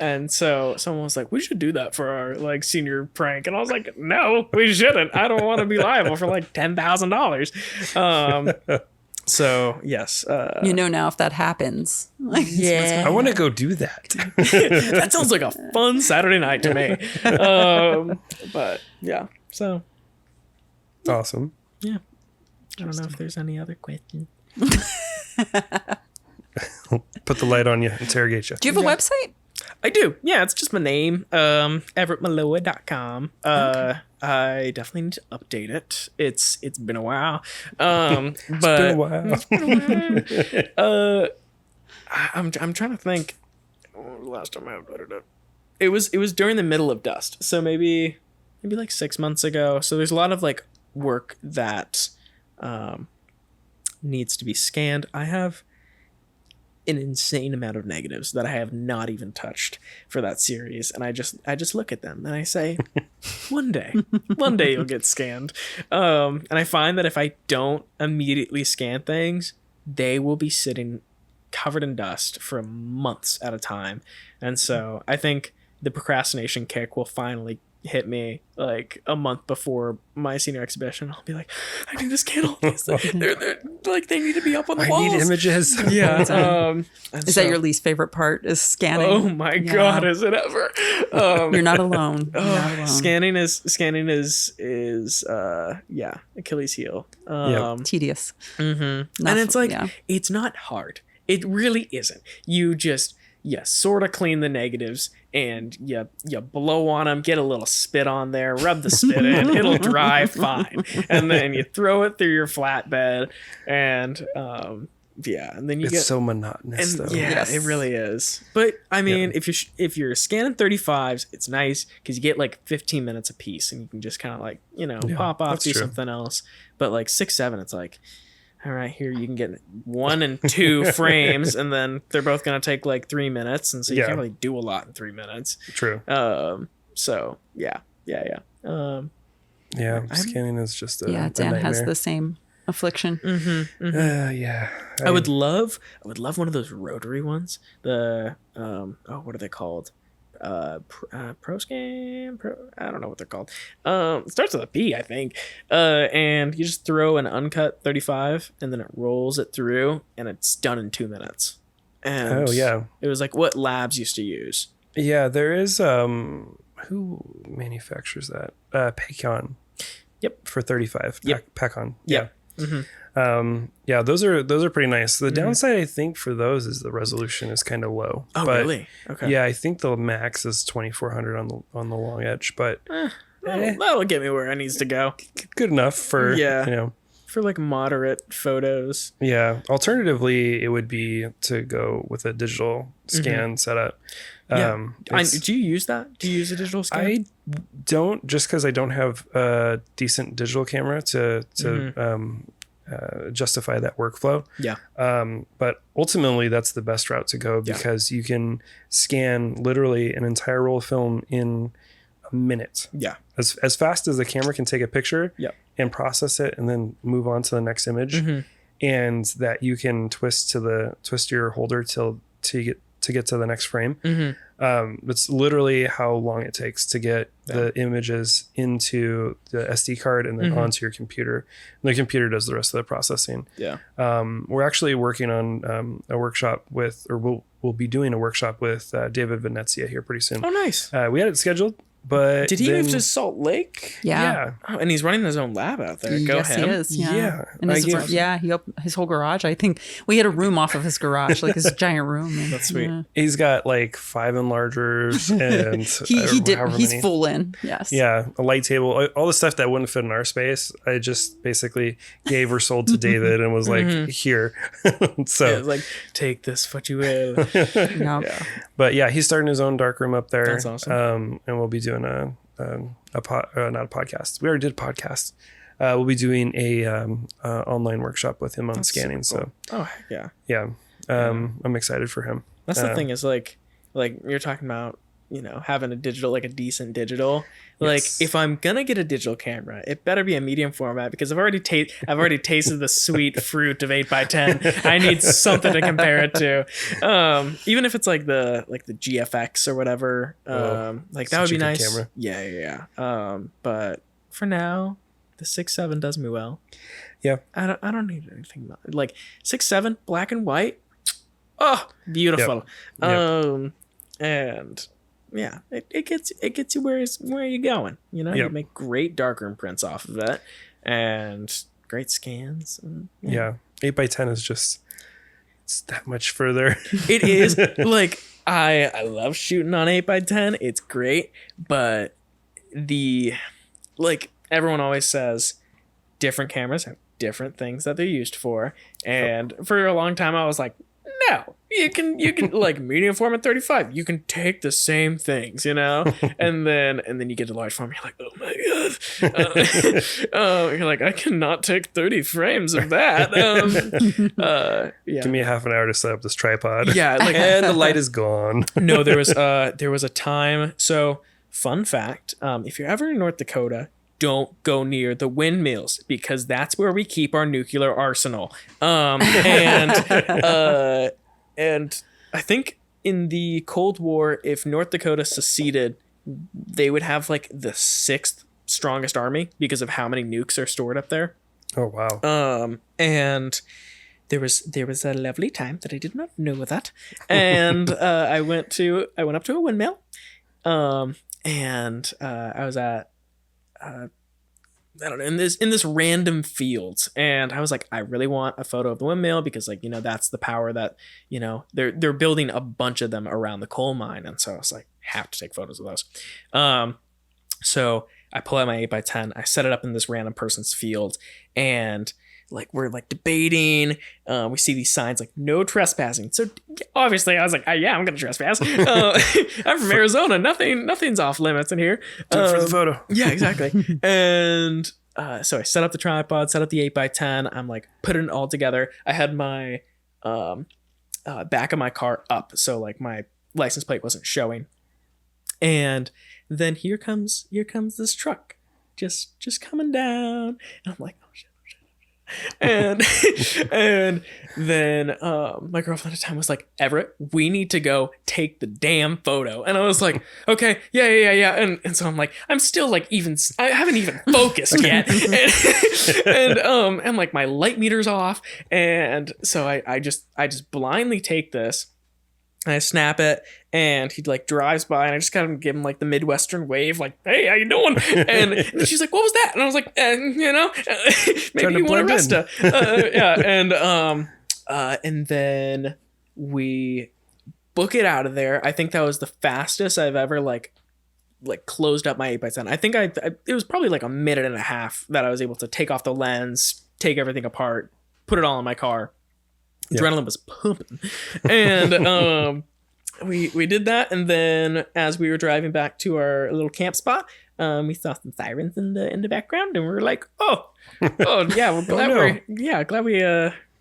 And so someone was like, we should do that for our like senior prank. And I was like, no, we shouldn't. I don't want to be liable for like $10,000. So yes. Now if that happens. Yeah. I want to go do that. That sounds like a fun Saturday night to me. But yeah, so. Awesome. Yeah. I don't know if there's any other questions. Put the light on you, interrogate you. Do you have a website? I do. Yeah, it's just my name. EverettMilloy.com. I definitely need to update it. It's been a while. But It's been a while. I'm trying to think. When was the last time I uploaded it? It was during the middle of Dust, so maybe like 6 months ago. So there's a lot of like work that needs to be scanned. I have an insane amount of negatives that I have not even touched for that series, and I just look at them and I say, one day you'll get scanned. And I find that if I don't immediately scan things, they will be sitting covered in dust for months at a time. And so I think the procrastination kick will finally hit me like a month before my senior exhibition. I'll be like, I need to scan all these. They're like, they need to be up on the walls. I need images. Yeah. Is that your least favorite part? Is scanning? Oh my God, is it ever? You're not alone. You're not alone. Scanning is Achilles heel. Tedious. Mm-hmm. And it's like, it's not hard. It really isn't. You sort of clean the negatives and you blow on them, get a little spit on there, rub the spit in, it'll dry fine. And then you throw it through your flatbed and and then you it's so monotonous though. Yeah, it really is. But I mean, if you're scanning 35s, it's nice because you get like 15 minutes a piece and you can just kind of like, pop off, do something else. But like 6-7, it's like, all right, here you can get 1 and 2 frames, and then they're both going to take like 3 minutes, and so you can't really do a lot in 3 minutes. True. So yeah. Scanning is just a Dan nightmare. has the same affliction. I would love one of those rotary ones. The what are they called? Pro Scan. I don't know what they're called. It starts with a P, I think. And you just throw an uncut 35, and then it rolls it through, and it's done in 2 minutes. And it was like what labs used to use. Yeah, there is who manufactures that? Pacon. Yep. For 35. Yep. Pacon. Yeah. Mm-hmm. Those are pretty nice. The downside, I think, for those is the resolution is kind of low. Oh, really? Okay. Yeah, I think the max is 2400 on the long edge, but that'll get me where it needs to go. Good enough for for like moderate photos. Yeah. Alternatively, it would be to go with a digital scan setup. Do you use that? Do you use a digital scan? I don't, just because I don't have a decent digital camera to justify that workflow. Yeah. But ultimately, that's the best route to go because you can scan literally an entire roll of film in a minute. Yeah. As fast as the camera can take a picture and process it and then move on to the next image. And that you can twist your holder to get to the next frame. It's literally how long it takes to get the images into the SD card and then onto your computer. And the computer does the rest of the processing. Yeah. We're actually working on a workshop we'll be doing a workshop with David Venezia here pretty soon. Oh, nice. We had it scheduled, but did he move to Salt Lake? Yeah. Oh, and he's running his own lab out there. Go yes, him. he is. Yeah. And Yeah. he opened his whole garage. I think we had a room off of his garage, like his giant room. And, that's sweet. He's got like 5 enlargers and he's full in. Yes. Yeah. A light table, all the stuff that wouldn't fit in our space. I just basically gave or sold to David and was like, here. So like, take this what you will. Yeah. But yeah, he's starting his own dark room up there. That's awesome. And we'll be doing not a podcast. We already did a podcast. We'll be doing a online workshop with him on scanning. So, cool. Yeah. I'm excited for him. That's the thing is like you're talking about, having a digital, like a decent digital. Like if I'm gonna get a digital camera, it better be a medium format because I've already tasted the sweet fruit of 8x10. I need something to compare it to. Even if it's like the GFX or whatever. Like that would be nice. Camera. Yeah. But for now, the 6.7 does me well. Yeah. I don't need anything like 6.7 black and white. Oh, beautiful. Yep. And yeah, it gets you where you're going. You make great darkroom prints off of it and great scans. And, 8x10 is just, it's that much further. It is like I love shooting on 8x10. It's great, but everyone always says different cameras have different things that they're used for. And for a long time I was like, no, you can like medium format 35, you can take the same things, and then you get to large form, you're like, oh my god. You're like, I cannot take 30 frames of that. Give me a half an hour to set up this tripod. And the light is gone. No, there was a time. So fun fact, if you're ever in North Dakota, don't go near the windmills, because that's where we keep our nuclear arsenal. And I think in the Cold War, if North Dakota seceded, they would have like the 6th strongest army because of how many nukes are stored up there. Oh wow. And there was a lovely time that I did not know that, and I went up to a windmill, and I was at I don't know, in this random fields, and I was like, I really want a photo of the windmill, because that's the power that they're building a bunch of them around the coal mine, and so I was like, have to take photos of those. So I pull out my 8x10, I set it up in this random person's field, and like we're like debating, we see these signs like no trespassing, so obviously I was like, yeah, I'm gonna trespass. I'm from Arizona, nothing's off limits in here. Do it for the photo. Yeah, exactly. And so I set up the tripod, set up the 8x10, I'm like putting it all together. I had my back of my car up, so like my license plate wasn't showing, and then here comes this truck just coming down, and I'm like, oh shit. And then my girlfriend at the time was like, Everett, we need to go take the damn photo. And I was like, okay, yeah. And so I'm like, I'm still like I haven't even focused yet. And like my light meter's off. And so I just blindly take this. I snap it, and he like drives by, and I just kind of give him like the Midwestern wave, like, "Hey, how you doing?" And she's like, "What was that?" And I was like, maybe you want to rest her. And then we book it out of there. I think that was the fastest I've ever like closed up my 8x10. I think it was probably like a minute and a half that I was able to take off the lens, take everything apart, put it all in my car. Adrenaline was pumping, and we did that, and then as we were driving back to our little camp spot, we saw some sirens in the background, and we were like, oh yeah, we're glad glad we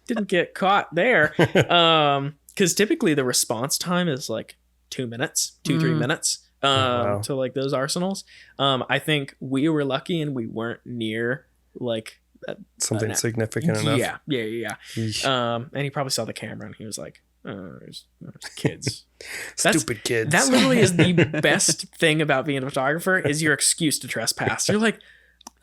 didn't get caught there, because typically the response time is like 2 minutes, 3 minutes to like those arsenals. I think we were lucky, and we weren't near like something significant enough. Yeah. And he probably saw the camera, and he was like, oh, there's kids. Stupid kids. That literally is the best thing about being a photographer, is your excuse to trespass. You're like,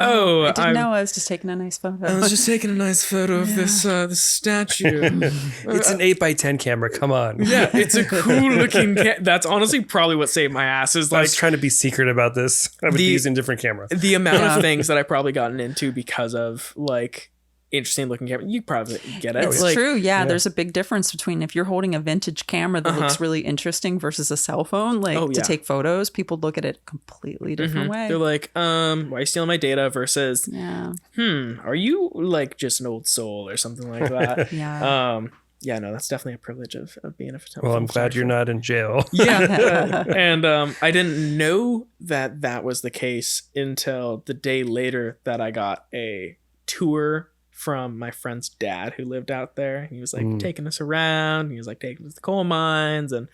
oh, I didn't know. I was just taking a nice photo. I was just taking a nice photo of this statue. It's an 8x10 camera. Come on. Yeah, it's a cool looking. That's honestly probably what saved my ass. Is like, I was trying to be secret about this. I was using different cameras. The amount of things that I probably gotten into because of like interesting looking camera. You probably get it. It's like, true. Yeah, there's a big difference between if you're holding a vintage camera that looks really interesting versus a cell phone. Like to take photos, people look at it a completely different way. They're like, why are you stealing my data versus, are you like just an old soul or something like that? Yeah, no, that's definitely a privilege of being a photographer. Well, I'm glad you're not in jail. Yeah. And I didn't know that was the case until the day later that I got a tour from my friend's dad who lived out there. He was like taking us around. He was like taking us to the coal mines, and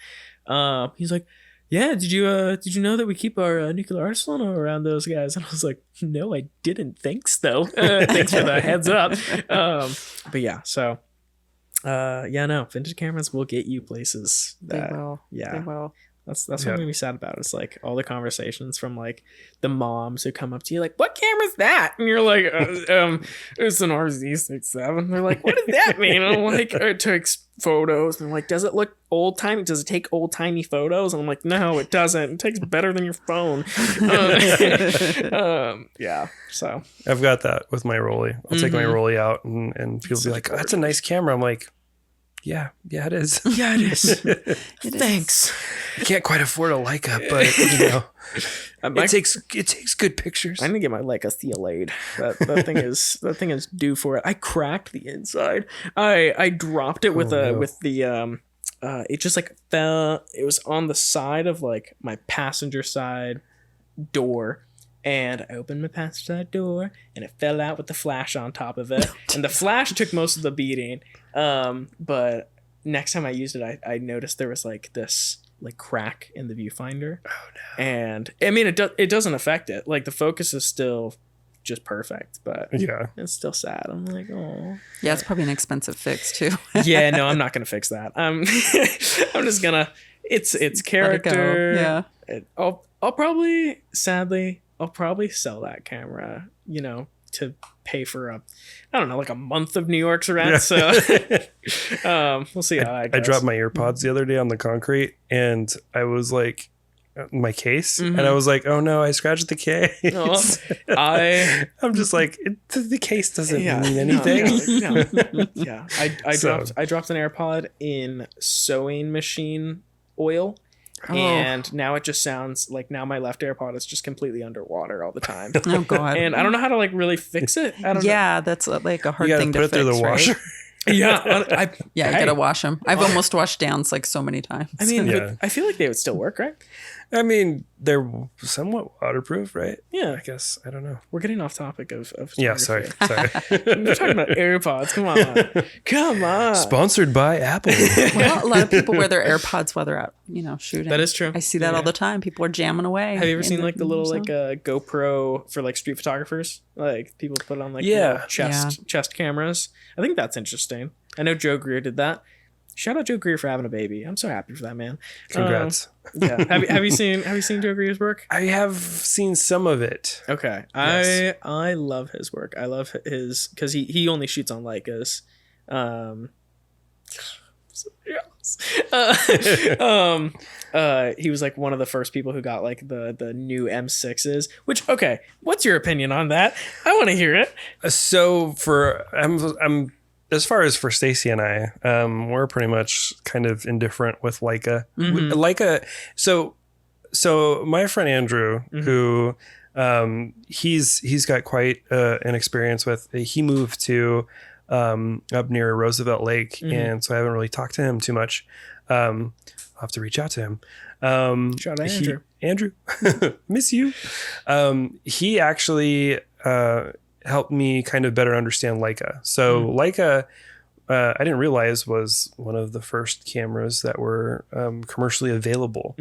he's like, yeah, did you know that we keep our nuclear arsenal around those guys? And I was like, no, I didn't think so. Thanks for the heads up. But yeah, so no, vintage cameras will get you places. They will. That's what made me sad about it. It's like all the conversations from like the moms who come up to you like, what camera's that? And you're like, it's an RZ67. They're like, what does that mean? And I'm like, it takes photos. And I'm like, does it look old timey? Does it take old timey photos? And I'm like, no, it doesn't. It takes better than your phone. So I've got that with my Rolly. I'll take my Rolly out, and people be like, oh, that's a nice camera. I'm like, Yeah, it is. Yeah, it is. It is. Thanks. I can't quite afford a Leica, but you know, it takes good pictures. I need to get my Leica CLA'd. That thing is due for it. I cracked the inside. I dropped it with the it just like fell. It was on the side of like my passenger side door. And I opened my passenger side door, and it fell out with the flash on top of it. And the flash took most of the beating. But next time I used it, I noticed there was like this like crack in the viewfinder. Oh no! And I mean, it doesn't affect it. Like the focus is still just perfect, but yeah, it's still sad. I'm like, oh. Yeah, it's probably an expensive fix too. Yeah, no, I'm not gonna fix that. I'm just gonna. It's character. Yeah. I'll probably sadly. I'll probably sell that camera, you know, to pay for like a month of New York's rent. Yeah. So we'll see how that goes. I dropped my AirPods the other day on the concrete, and I was like, my case, and I was like, oh no, I scratched the case. I'm just like, the case doesn't mean anything. No. Yeah, I dropped an AirPod in sewing machine oil. Oh. And now it just sounds like now my left AirPod is just completely underwater all the time. Oh God! And I don't know how to like really fix it. I don't know. Yeah, that's like a hard thing to fix. Put it through the washer. Yeah, you gotta wash them. I've almost washed Downs like so many times. I mean, but I feel like they would still work, right? I mean, they're somewhat waterproof, right? Yeah, I guess. I don't know. We're getting off topic of yeah, sorry. We're talking about AirPods. Come on. Sponsored by Apple. Well, a lot of people wear their AirPods while they're out, shooting. That is true. I see that all the time. People are jamming away. Have you ever seen like the little like GoPro for like street photographers? Like people put on like little chest cameras. I think that's interesting. I know Joe Greer did that. Shout out Joe Greer for having a baby. I'm so happy for that man. Congrats. Yeah. Have you seen Joe Greer's work? I have seen some of it. Okay. Yes. I love his work. I love his because he only shoots on Leicas. He was like one of the first people who got like the new M6s, which okay, what's your opinion on that? I want to hear it. So I'm as far as for Stacy and I, we're pretty much kind of indifferent with Leica. Leica. So my friend Andrew, who he's got quite an experience with. He moved to up near Roosevelt Lake, and so I haven't really talked to him too much. I'll have to reach out to him. Shout out Andrew. Andrew, miss you. He actually helped me kind of better understand Leica. So Leica, I didn't realize was one of the first cameras that were commercially available.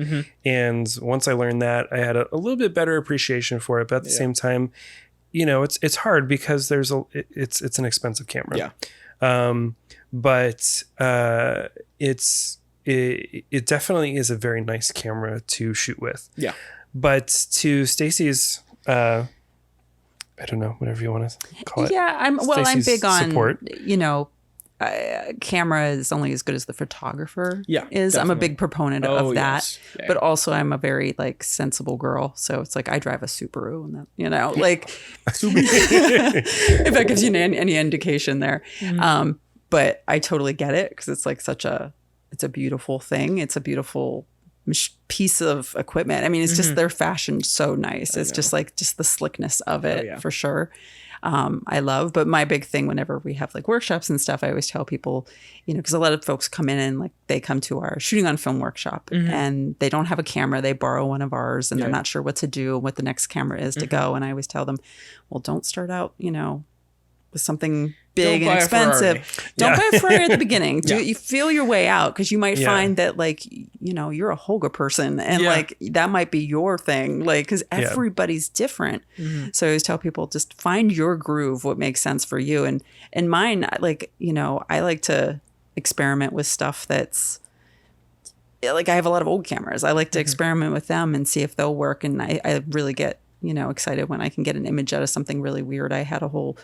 And once I learned that, I had a little bit better appreciation for it. But at the same time, it's hard because it's an expensive camera. Yeah. But it definitely is a very nice camera to shoot with. Yeah. But to Stacy's, I don't know, whatever you want to call it. Yeah, I'm big on support. Camera is only as good as the photographer is. Definitely. I'm a big proponent of that. Yes. Yeah. But also I'm a very like sensible girl. So it's like I drive a Subaru and that, like if that gives you any indication there. But I totally get it because it's like it's a beautiful thing. It's a beautiful piece of equipment. I mean, it's just they're fashioned so nice. It's just the slickness of it for sure. I love, but my big thing whenever we have like workshops and stuff, I always tell people, because a lot of folks come in and like they come to our shooting on film workshop and they don't have a camera. They borrow one of ours and they're not sure what to do, what the next camera is to go. And I always tell them, well, don't start out, with something big and expensive. Don't buy a Ferrari at the beginning. You feel your way out because you might find that like, you're a Holga person and like that might be your thing. Like, because everybody's different. So I always tell people just find your groove, what makes sense for you. And mine, like, I like to experiment with stuff that's like, I have a lot of old cameras. I like to experiment with them and see if they'll work. And I really get, excited when I can get an image out of something really weird. I had a whole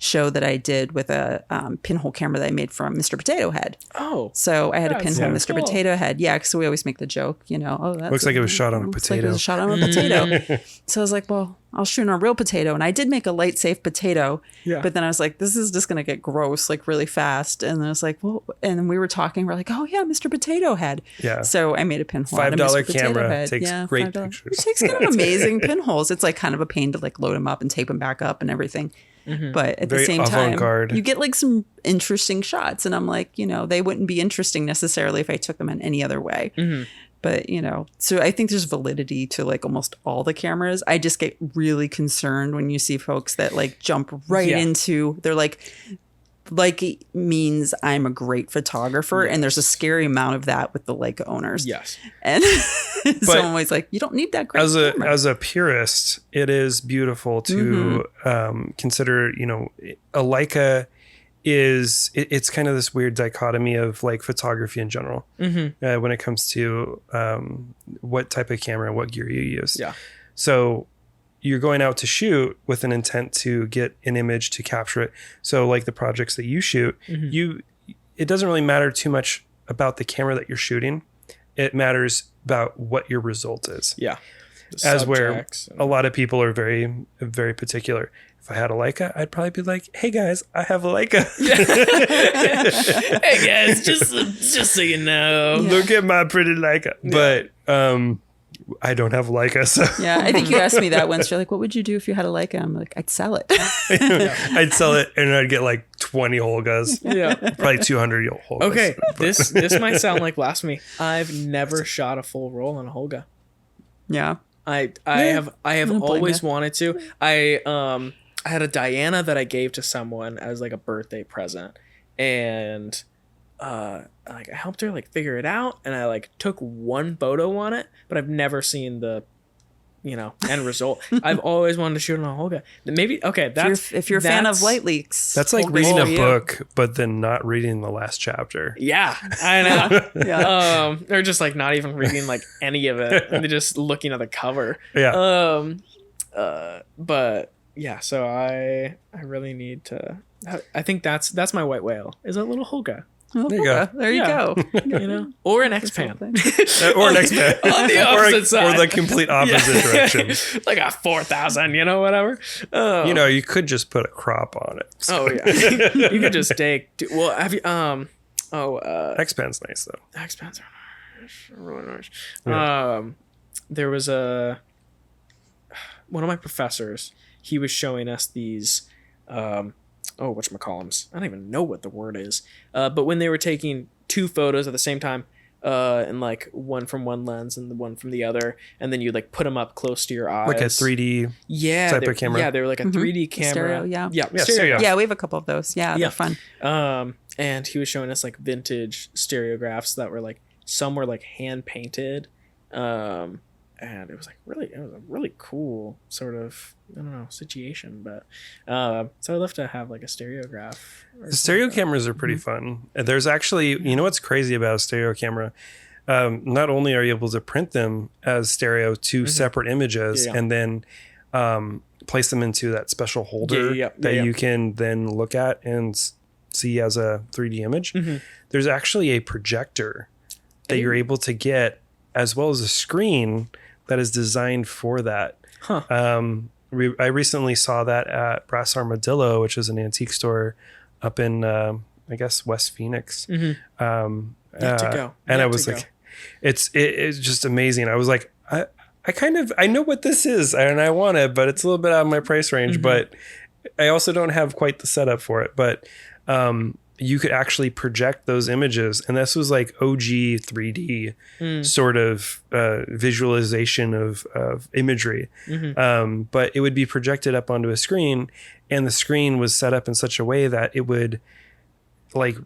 show that I did with a pinhole camera that I made from Mr. Potato Head. Oh, So I had a That's pinhole so Mr. cool. Potato Head. Yeah, because we always make the joke, oh, that Looks like it was shot on a looks like it potato. was shot on a potato. So I was like, well, I'll shoot on a real potato. And I did make a light safe potato. Yeah. But then I was like, this is just going to get gross like really fast. And then I was like, well, and then we were talking. We're like, oh yeah, Mr. Potato Head. Yeah. So I made a pinhole out of $5 Mr. Potato camera Head. takes great $5. pictures. It takes kind of amazing pinholes. It's like kind of a pain to like load them up and tape them back up and everything. But at Very the same time, avant-garde. you get like some interesting shots. And I'm like, they wouldn't be interesting necessarily if I took them in any other way. But, so I think there's validity to like almost all the cameras. I just get really concerned when you see folks that like jump right into, they're like it means I'm a great photographer. And there's a scary amount of that with the Leica owners. yes. And so I'm always like, you don't need that great camera. As a purist, it is beautiful to consider, a Leica it's kind of this weird dichotomy of like photography in general when it comes to what type of camera, what gear you use. Yeah. So you're going out to shoot with an intent to get an image to capture it. So like the projects that you shoot, it doesn't really matter too much about the camera that you're shooting. It matters about what your result is. Yeah. As where a lot of people are very, very particular. If I had a Leica, I'd probably be like, hey guys, I have a Leica. Hey guys, just so you know. Look at my pretty Leica. But I don't have a Leica, so Yeah, I think you asked me that once. You're like, what would you do if you had a Leica? I'm like, I'd sell it. I'd sell it and I'd get like 20 Holgas. Yeah. Probably 200 Holgas. Okay, this might sound like blasphemy. I've never shot a full roll on a Holga. Yeah. I have don't blame always ya. wanted to. I had a Diana that I gave to someone as like a birthday present, and like I helped her like figure it out, and I like took one photo on it, but I've never seen the end result. I've always wanted to shoot on a Holga. Maybe If you're a fan of light leaks, That's like Holga's reading for a you. book, but then not reading the last chapter. Yeah, I know. Yeah. Or just like not even reading like any of it, and just looking at the cover. Yeah. But yeah, so I really need to. I think that's my white whale. Is a little Holga, Oh, There you go. There you Yeah. go. or an X-Pan. Or an X-Pan. On the or, opposite side. or the complete opposite direction. Like a 4,000, whatever. You could just put a crop on it. Oh yeah, you could just take. Well, have you? X-Pan's nice though. X-Pans are really nice. Yeah. There was one of my professors. He was showing us these. Whatchamacallums. I don't even know what the word is. But when they were taking two photos at the same time, and like one from one lens and the one from the other, and then you like put them up close to your eyes, Like a 3D. type of camera. Yeah, they were like a 3D camera. Stereo, yeah. yeah, stereo. Yeah, we have a couple of those. Yeah, Yeah. they're fun. And he was showing us like vintage stereographs that were like some were like hand painted, and it was a really cool sort of situation. But so I'd love to have like a stereograph. The stereo cameras are pretty fun. There's actually, what's crazy about a stereo camera? Not only are you able to print them as stereo to separate images and then place them into that special holder that you can then look at and see as a 3D image. There's actually a projector that you're able to get, as well as a screen that is designed for that. I recently saw that at Brass Armadillo, which is an antique store up in I guess West Phoenix. To go. And I was like, it's just amazing. I was like, I know what this is and I want it, but it's a little bit out of my price range. But I also don't have quite the setup for it. But you could actually project those images, and this was like OG 3D sort of visualization of imagery. But it would be projected up onto a screen, and the screen was set up in such a way that it would like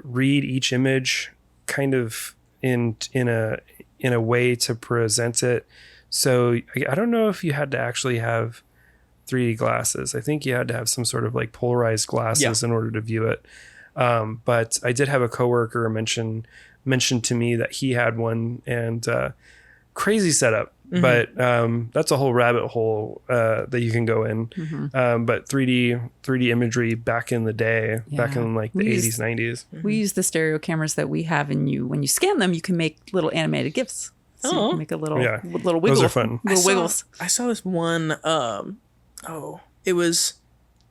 read each image kind of in a way to present it. So I don't know if you had to actually have 3D glasses. I think you had to have some sort of like polarized glasses in order to view it. But I did have a coworker mention to me that he had one, and crazy setup. but that's a whole rabbit hole that you can go in. But 3D imagery back in the day, back in like the 80s, 90s. We use the stereo cameras that we have, and when you scan them, you can make little animated GIFs. So you can make a little wiggle. Those are fun. Little wiggles. I saw this one. It was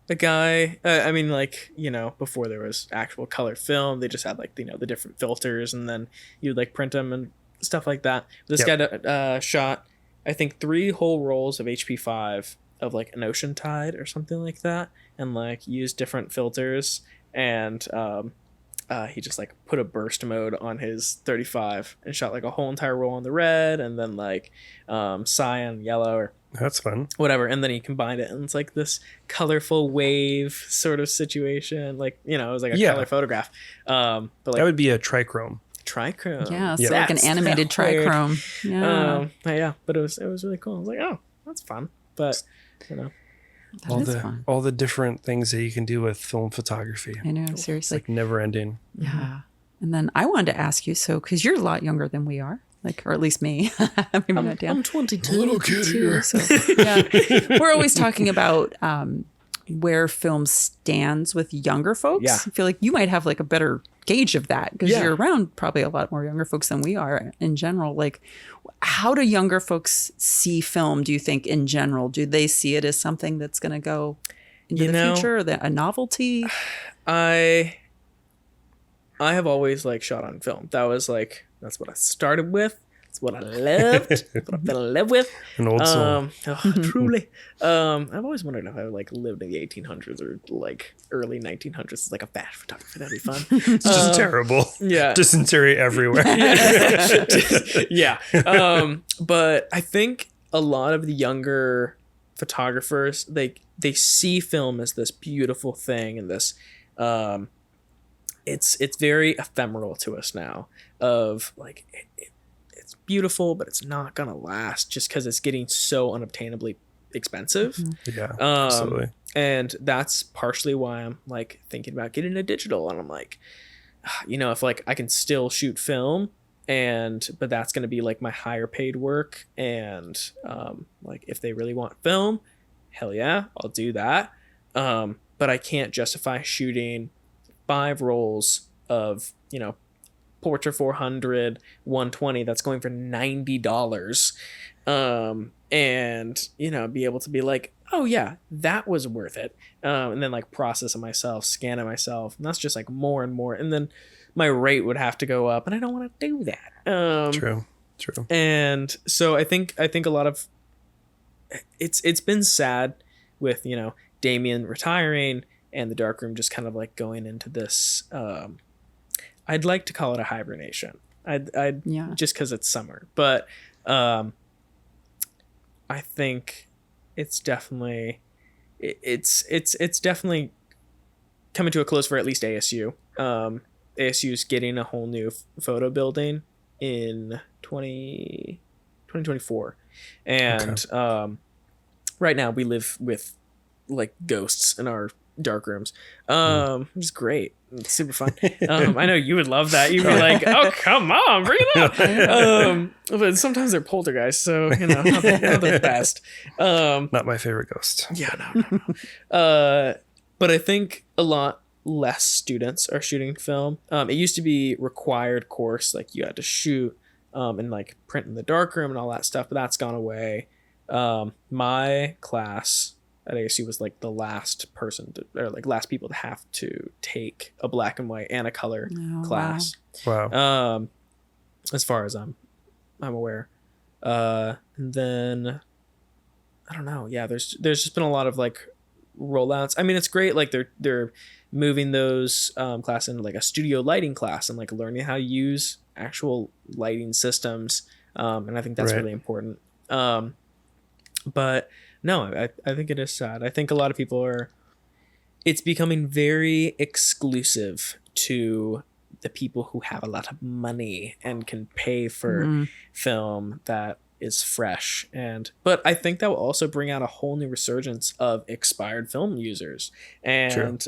a guy. I mean, like, you know, before there was actual color film, they just had like, you know, the different filters, and then you would like print them and stuff like that. This guy shot, I think, 3 whole rolls of HP5 of like an ocean tide or something like that, and like used different filters, and he just like put a burst mode on his 35 and shot like a whole entire roll on the red, and then like cyan, yellow, or that's fun, whatever, and then he combined it, and it's like this colorful wave sort of situation, like, you know, it was like a color photograph, but like that would be a trichrome. Yeah, so like an animated trichrome. Yeah, but it was really cool. I was like, oh, that's fun. But, you know, all the different things that you can do with film photography. I know, seriously, it's like never ending. Yeah. And then I wanted to ask you, so because you're a lot younger than we are, like, or at least me. Maybe not Dan. I'm 22. Little kid here. So, yeah, we're always talking about where film stands with younger folks. Yeah. I feel like you might have like a better gauge of that because you're around probably a lot more younger folks than we are in general. Like, how do younger folks see film, do you think, in general? Do they see it as something that's going to go into the future, or a novelty? I have always like shot on film. That's what I started with. It's what I loved. It's what I fell in love with. An old soul. Truly. I've always wondered if I like lived in the 1800s or like early 1900s as like a fashion photographer. That'd be fun. It's just terrible. Yeah. Dysentery everywhere. Yeah. But I think a lot of the younger photographers, they see film as this beautiful thing, and this it's very ephemeral to us now, of like it's beautiful, but it's not gonna last just because it's getting so unobtainably expensive. Yeah, absolutely. And that's partially why I'm like thinking about getting a digital, and I'm like, you know, if like I can still shoot film, but that's gonna be like my higher paid work, and like if they really want film, hell yeah, I'll do that. But I can't justify shooting 5 rolls of, you know, Portra 400 120 that's going for $90, and, you know, be able to be like, oh yeah, that was worth it, and then like process it myself, scan it myself, and that's just like more and more, and then my rate would have to go up, and I don't want to do that. True. And so I think a lot of it's been sad with, you know, Damien retiring and the darkroom just kind of like going into this, I'd like to call it a hibernation. I'd just because it's summer, but I think it's definitely it's definitely coming to a close for at least ASU. ASU's getting a whole new photo building in 2024, and right now we live with like ghosts in our dark rooms, which is great. It's super fun. I know you would love that. You'd be like, oh, come on, bring it up. But sometimes they're poltergeists, so, you know, not the best. Not my favorite ghost. Yeah, no. But I think a lot less students are shooting film. It used to be required course, like you had to shoot and like print in the darkroom and all that stuff, but that's gone away. My class at ASU was like the last people to have to take a black and white and a color class. Wow. As far as I'm aware. And then I don't know. Yeah, there's just been a lot of like rollouts. I mean, it's great. Like they're moving those class into like a studio lighting class and like learning how to use actual lighting systems. And I think that's really important. But no, I think it is sad. I think a lot of people it's becoming very exclusive to the people who have a lot of money and can pay for film that is fresh. But I think that will also bring out a whole new resurgence of expired film users and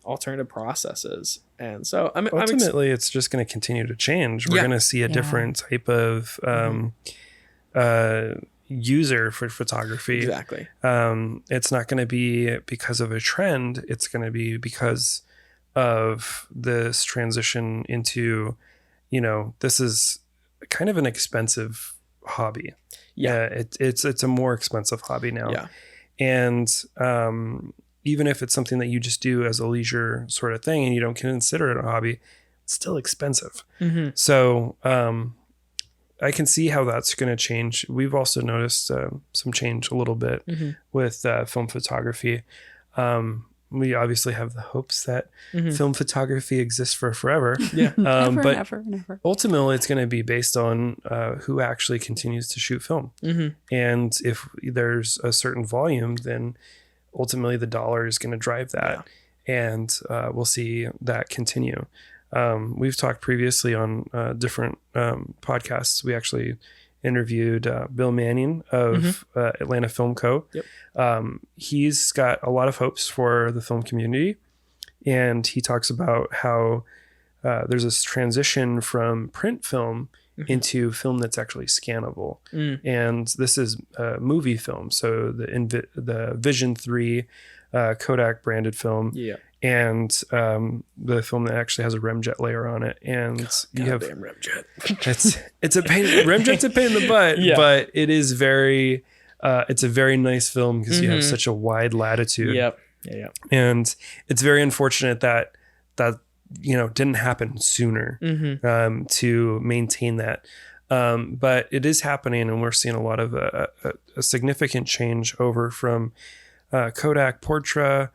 alternative processes. And so ultimately it's just going to continue to change. We're going to see a different type of user for photography. Exactly. It's not going to be because of a trend. It's going to be because of this transition into, this is kind of an expensive hobby. Yeah. It's a more expensive hobby now. Yeah. And even if it's something that you just do as a leisure sort of thing and you don't consider it a hobby, it's still expensive. Mm-hmm. So I can see how that's going to change. We've also noticed some change a little bit with film photography. We obviously have the hopes that film photography exists for forever. Yeah. Never. Ultimately, it's going to be based on who actually continues to shoot film. And if there's a certain volume, then ultimately the dollar is going to drive that. And we'll see that continue. We've talked previously on different podcasts. We actually interviewed Bill Manning of Atlanta Film Co. Yep. He's got a lot of hopes for the film community. And he talks about how there's this transition from print film into film that's actually scannable. And this is movie film. So the Vision 3 Kodak branded film. Yeah. And the film that actually has a remjet layer on it, and you have damn remjet. it's a pain. Remjet's a pain in the butt, but it is very. It's a very nice film because you have such a wide latitude. Yep. Yeah. And it's very unfortunate that didn't happen sooner to maintain that. But it is happening, and we're seeing a lot of a significant change over from Kodak Portra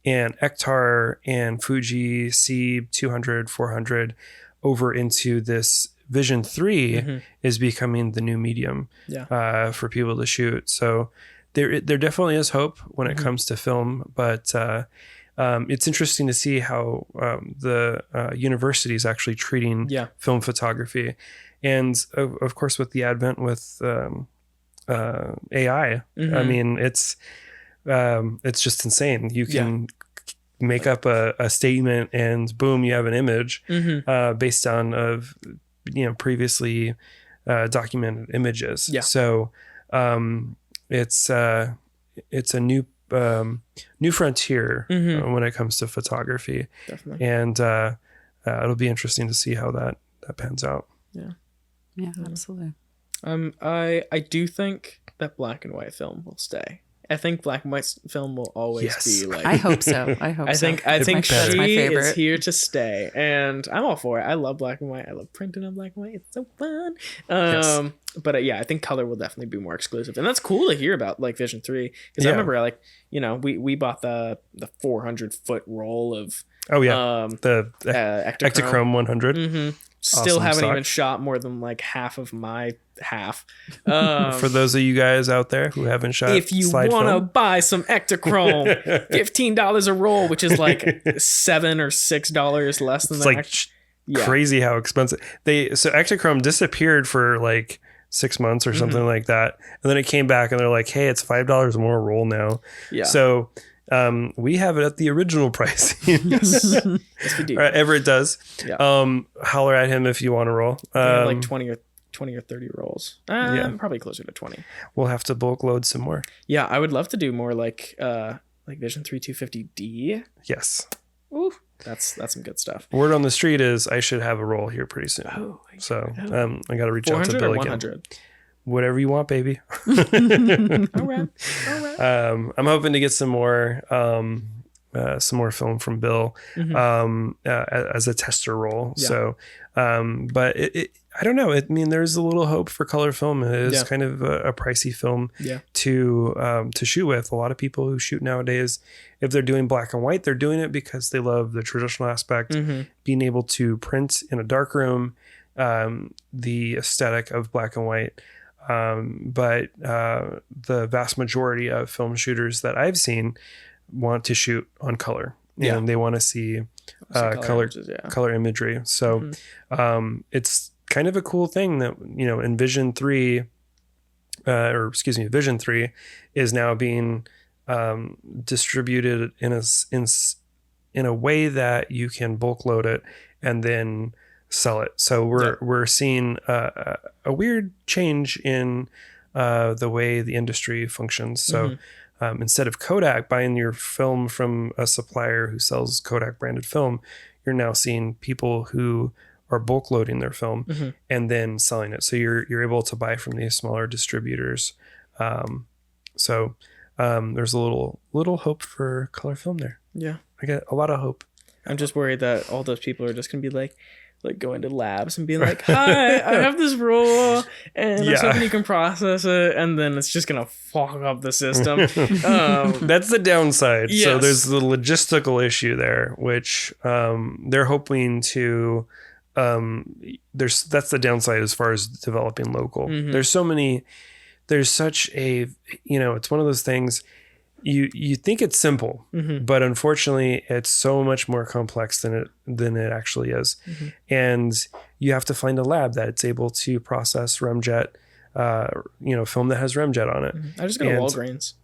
and Ektar and Fuji C200, 400 over into this Vision 3 is becoming the new medium for people to shoot. So there definitely is hope when it comes to film, but it's interesting to see how the university is actually treating film photography. And of course, with the advent with AI, I mean, it's just insane. You can make up a statement and boom, you have an image based on previously documented images. Yeah. So it's a new frontier when it comes to photography. Definitely. And it'll be interesting to see how that pans out. Yeah, absolutely. I do think that black and white film will stay. I think black and white film will always be like. I hope so. I think that's my she favorite. is here to stay, and I'm all for it. I love black and white. I love printing on black and white. It's so fun. But I think color will definitely be more exclusive, and that's cool to hear about, like Vision 3. Because I remember, we bought the 400-foot roll of the Ektachrome 100. Still haven't even shot more than like half of my half. For those of you guys out there who haven't shot, if you want to buy some Ektachrome, $15 a roll, which is like $7 or $6 less than that. It's like crazy how expensive so Ektachrome disappeared for like 6 months or something like that, and then it came back and they're like, hey, it's $5 more a roll now. So we have it at the original price. Yes, we do. Everett does. Holler at him if you want to roll. Like 20 or 30 rolls. Probably closer to 20. We'll have to bulk load some more. Yeah, I would love to do more like Vision 3 250D. Yes. Ooh, that's some good stuff. Word on the street is I should have a roll here pretty soon. I got to reach out to Bill again. 100? Whatever you want, baby. All right. I'm hoping to get some more film from Bill as a tester roll. So, but I don't know. I mean, there's a little hope for color film. It is kind of a pricey film to shoot with. A lot of people who shoot nowadays, if they're doing black and white, they're doing it because they love the traditional aspect, being able to print in a dark room, the aesthetic of black and white. But the vast majority of film shooters that I've seen want to shoot on color, and they want to see color imagery. So it's kind of a cool thing that in Vision 3, Vision 3 is now being distributed in a way that you can bulk load it and then sell it. So we're seeing a weird change in the way the industry functions. So instead of Kodak buying your film from a supplier who sells Kodak branded film, you're now seeing people who are bulk loading their film and then selling it. So you're able to buy from these smaller distributors. So there's a little hope for color film there. Yeah. I get a lot of hope. I'm just worried that all those people are just gonna be like going to labs and being like, "Hi, I have this roll, and I'm hoping you can process it," and then it's just gonna fuck up the system. That's the downside. Yes. So there's the logistical issue there, which they're hoping to. That's the downside as far as developing local. There's such a, it's one of those things. You think it's simple, but unfortunately it's so much more complex than it actually is. And you have to find a lab that's able to process remjet, film that has remjet on it. I just go to Walgreens.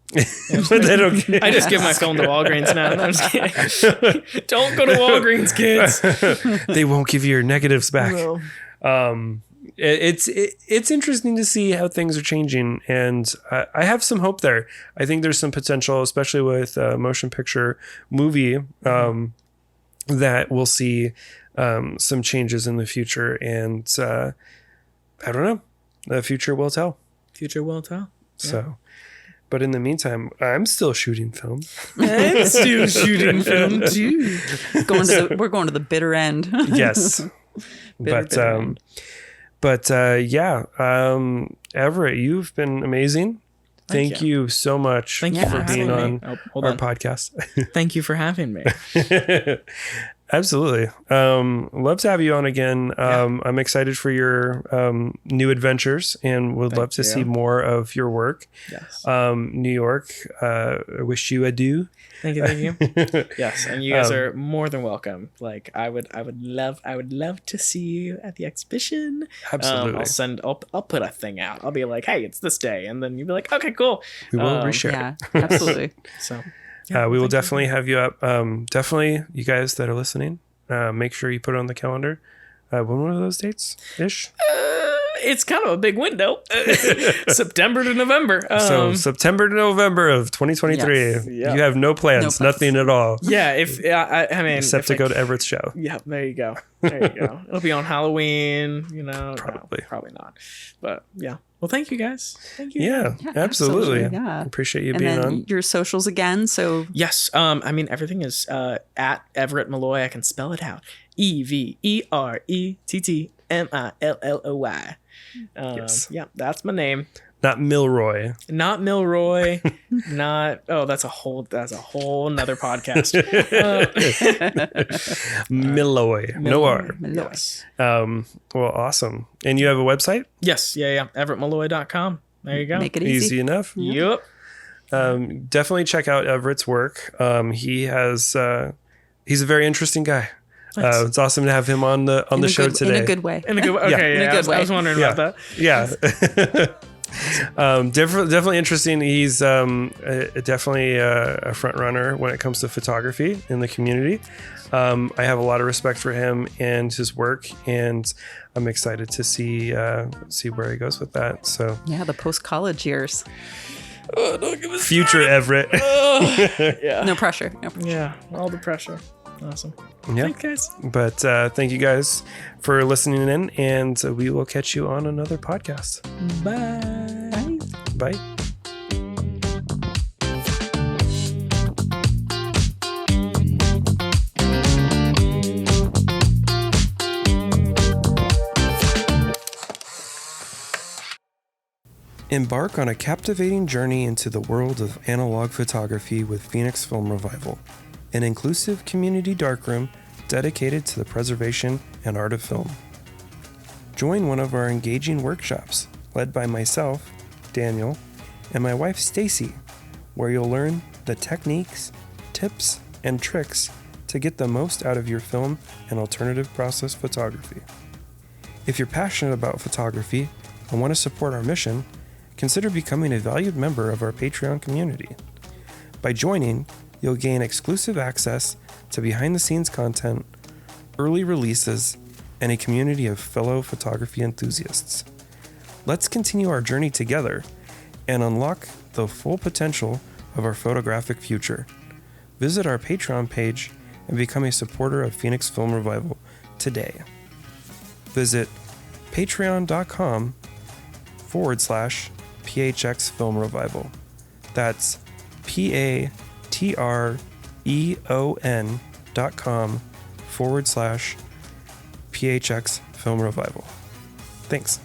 But they don't care. I just give my film to Walgreens now. No, I'm just kidding. Don't go to Walgreens, kids. They won't give you your negatives back. No. It's interesting to see how things are changing, and I have some hope there. I think there's some potential, especially with motion picture movie, that we'll see some changes in the future, and I don't know. The future will tell. Future will tell. So, but in the meantime, I'm still shooting film. I'm still shooting film too. We're going to the bitter end. Yes, bitter end. But Everett, you've been amazing. Thank you so much Thank you for being on our podcast. Thank you for having me. Absolutely. Love to have you on again. I'm excited for your new adventures and would love to see more of your work. Yes. New York, I wish you adieu. Thank you. Yes, and you guys are more than welcome. Like I would love to see you at the exhibition. Absolutely. I'll put a thing out. I'll be like, hey, it's this day, and then you'll be like, okay, cool. We will reshare. Yeah, absolutely. So we will definitely have you up. Definitely, you guys that are listening, make sure you put it on the calendar. When are those dates ish? It's kind of a big window. September to November. So September to November of 2023. Yes. Yep. You have no plans, nothing at all. Yeah, I mean, except to go to Everett's show. Yeah, there you go. It'll be on Halloween. Probably. No, probably not. But yeah. Well, thank you guys. Thank you. Yeah, absolutely. Yeah. Appreciate you And being then on. your socials again. So yes. I mean, everything is at Everett Milloy. I can spell it out. EVERETTMILLOY. Yes. Yeah, that's my name. Not Milroy. Not Milroy. That's a whole nother podcast. Milloy. No R. Yes. Well, awesome. And you have a website? Yes. Yeah. EverettMilloy.com. There you go. make it easy. Easy enough. Yep. Definitely check out Everett's work. He's a very interesting guy. It's awesome to have him on the show today. In a good way. Okay. Yeah. In a good way. I was wondering about that. Yeah. Definitely interesting. He's definitely a front runner when it comes to photography in the community. I have a lot of respect for him and his work, and I'm excited to see where he goes with that. So Yeah, the post-college years. Oh, don't give us future Everett. Yeah. No pressure. Yeah. All the pressure. Awesome. Yeah. Thanks, guys. But thank you guys for listening in, and we will catch you on another podcast. Bye. Bye. Embark on a captivating journey into the world of analog photography with Phoenix Film Revival, an inclusive community darkroom dedicated to the preservation and art of film. Join one of our engaging workshops, led by myself, Daniel, and my wife Stacy, where you'll learn the techniques, tips, and tricks to get the most out of your film and alternative process photography. If you're passionate about photography and want to support our mission, consider becoming a valued member of our Patreon community. By joining, you'll gain exclusive access to behind-the-scenes content, early releases, and a community of fellow photography enthusiasts. Let's continue our journey together and unlock the full potential of our photographic future. Visit our Patreon page and become a supporter of Phoenix Film Revival today. Visit patreon.com/PHX Film Revival. That's patreon.com/PHX Film Revival. Thanks.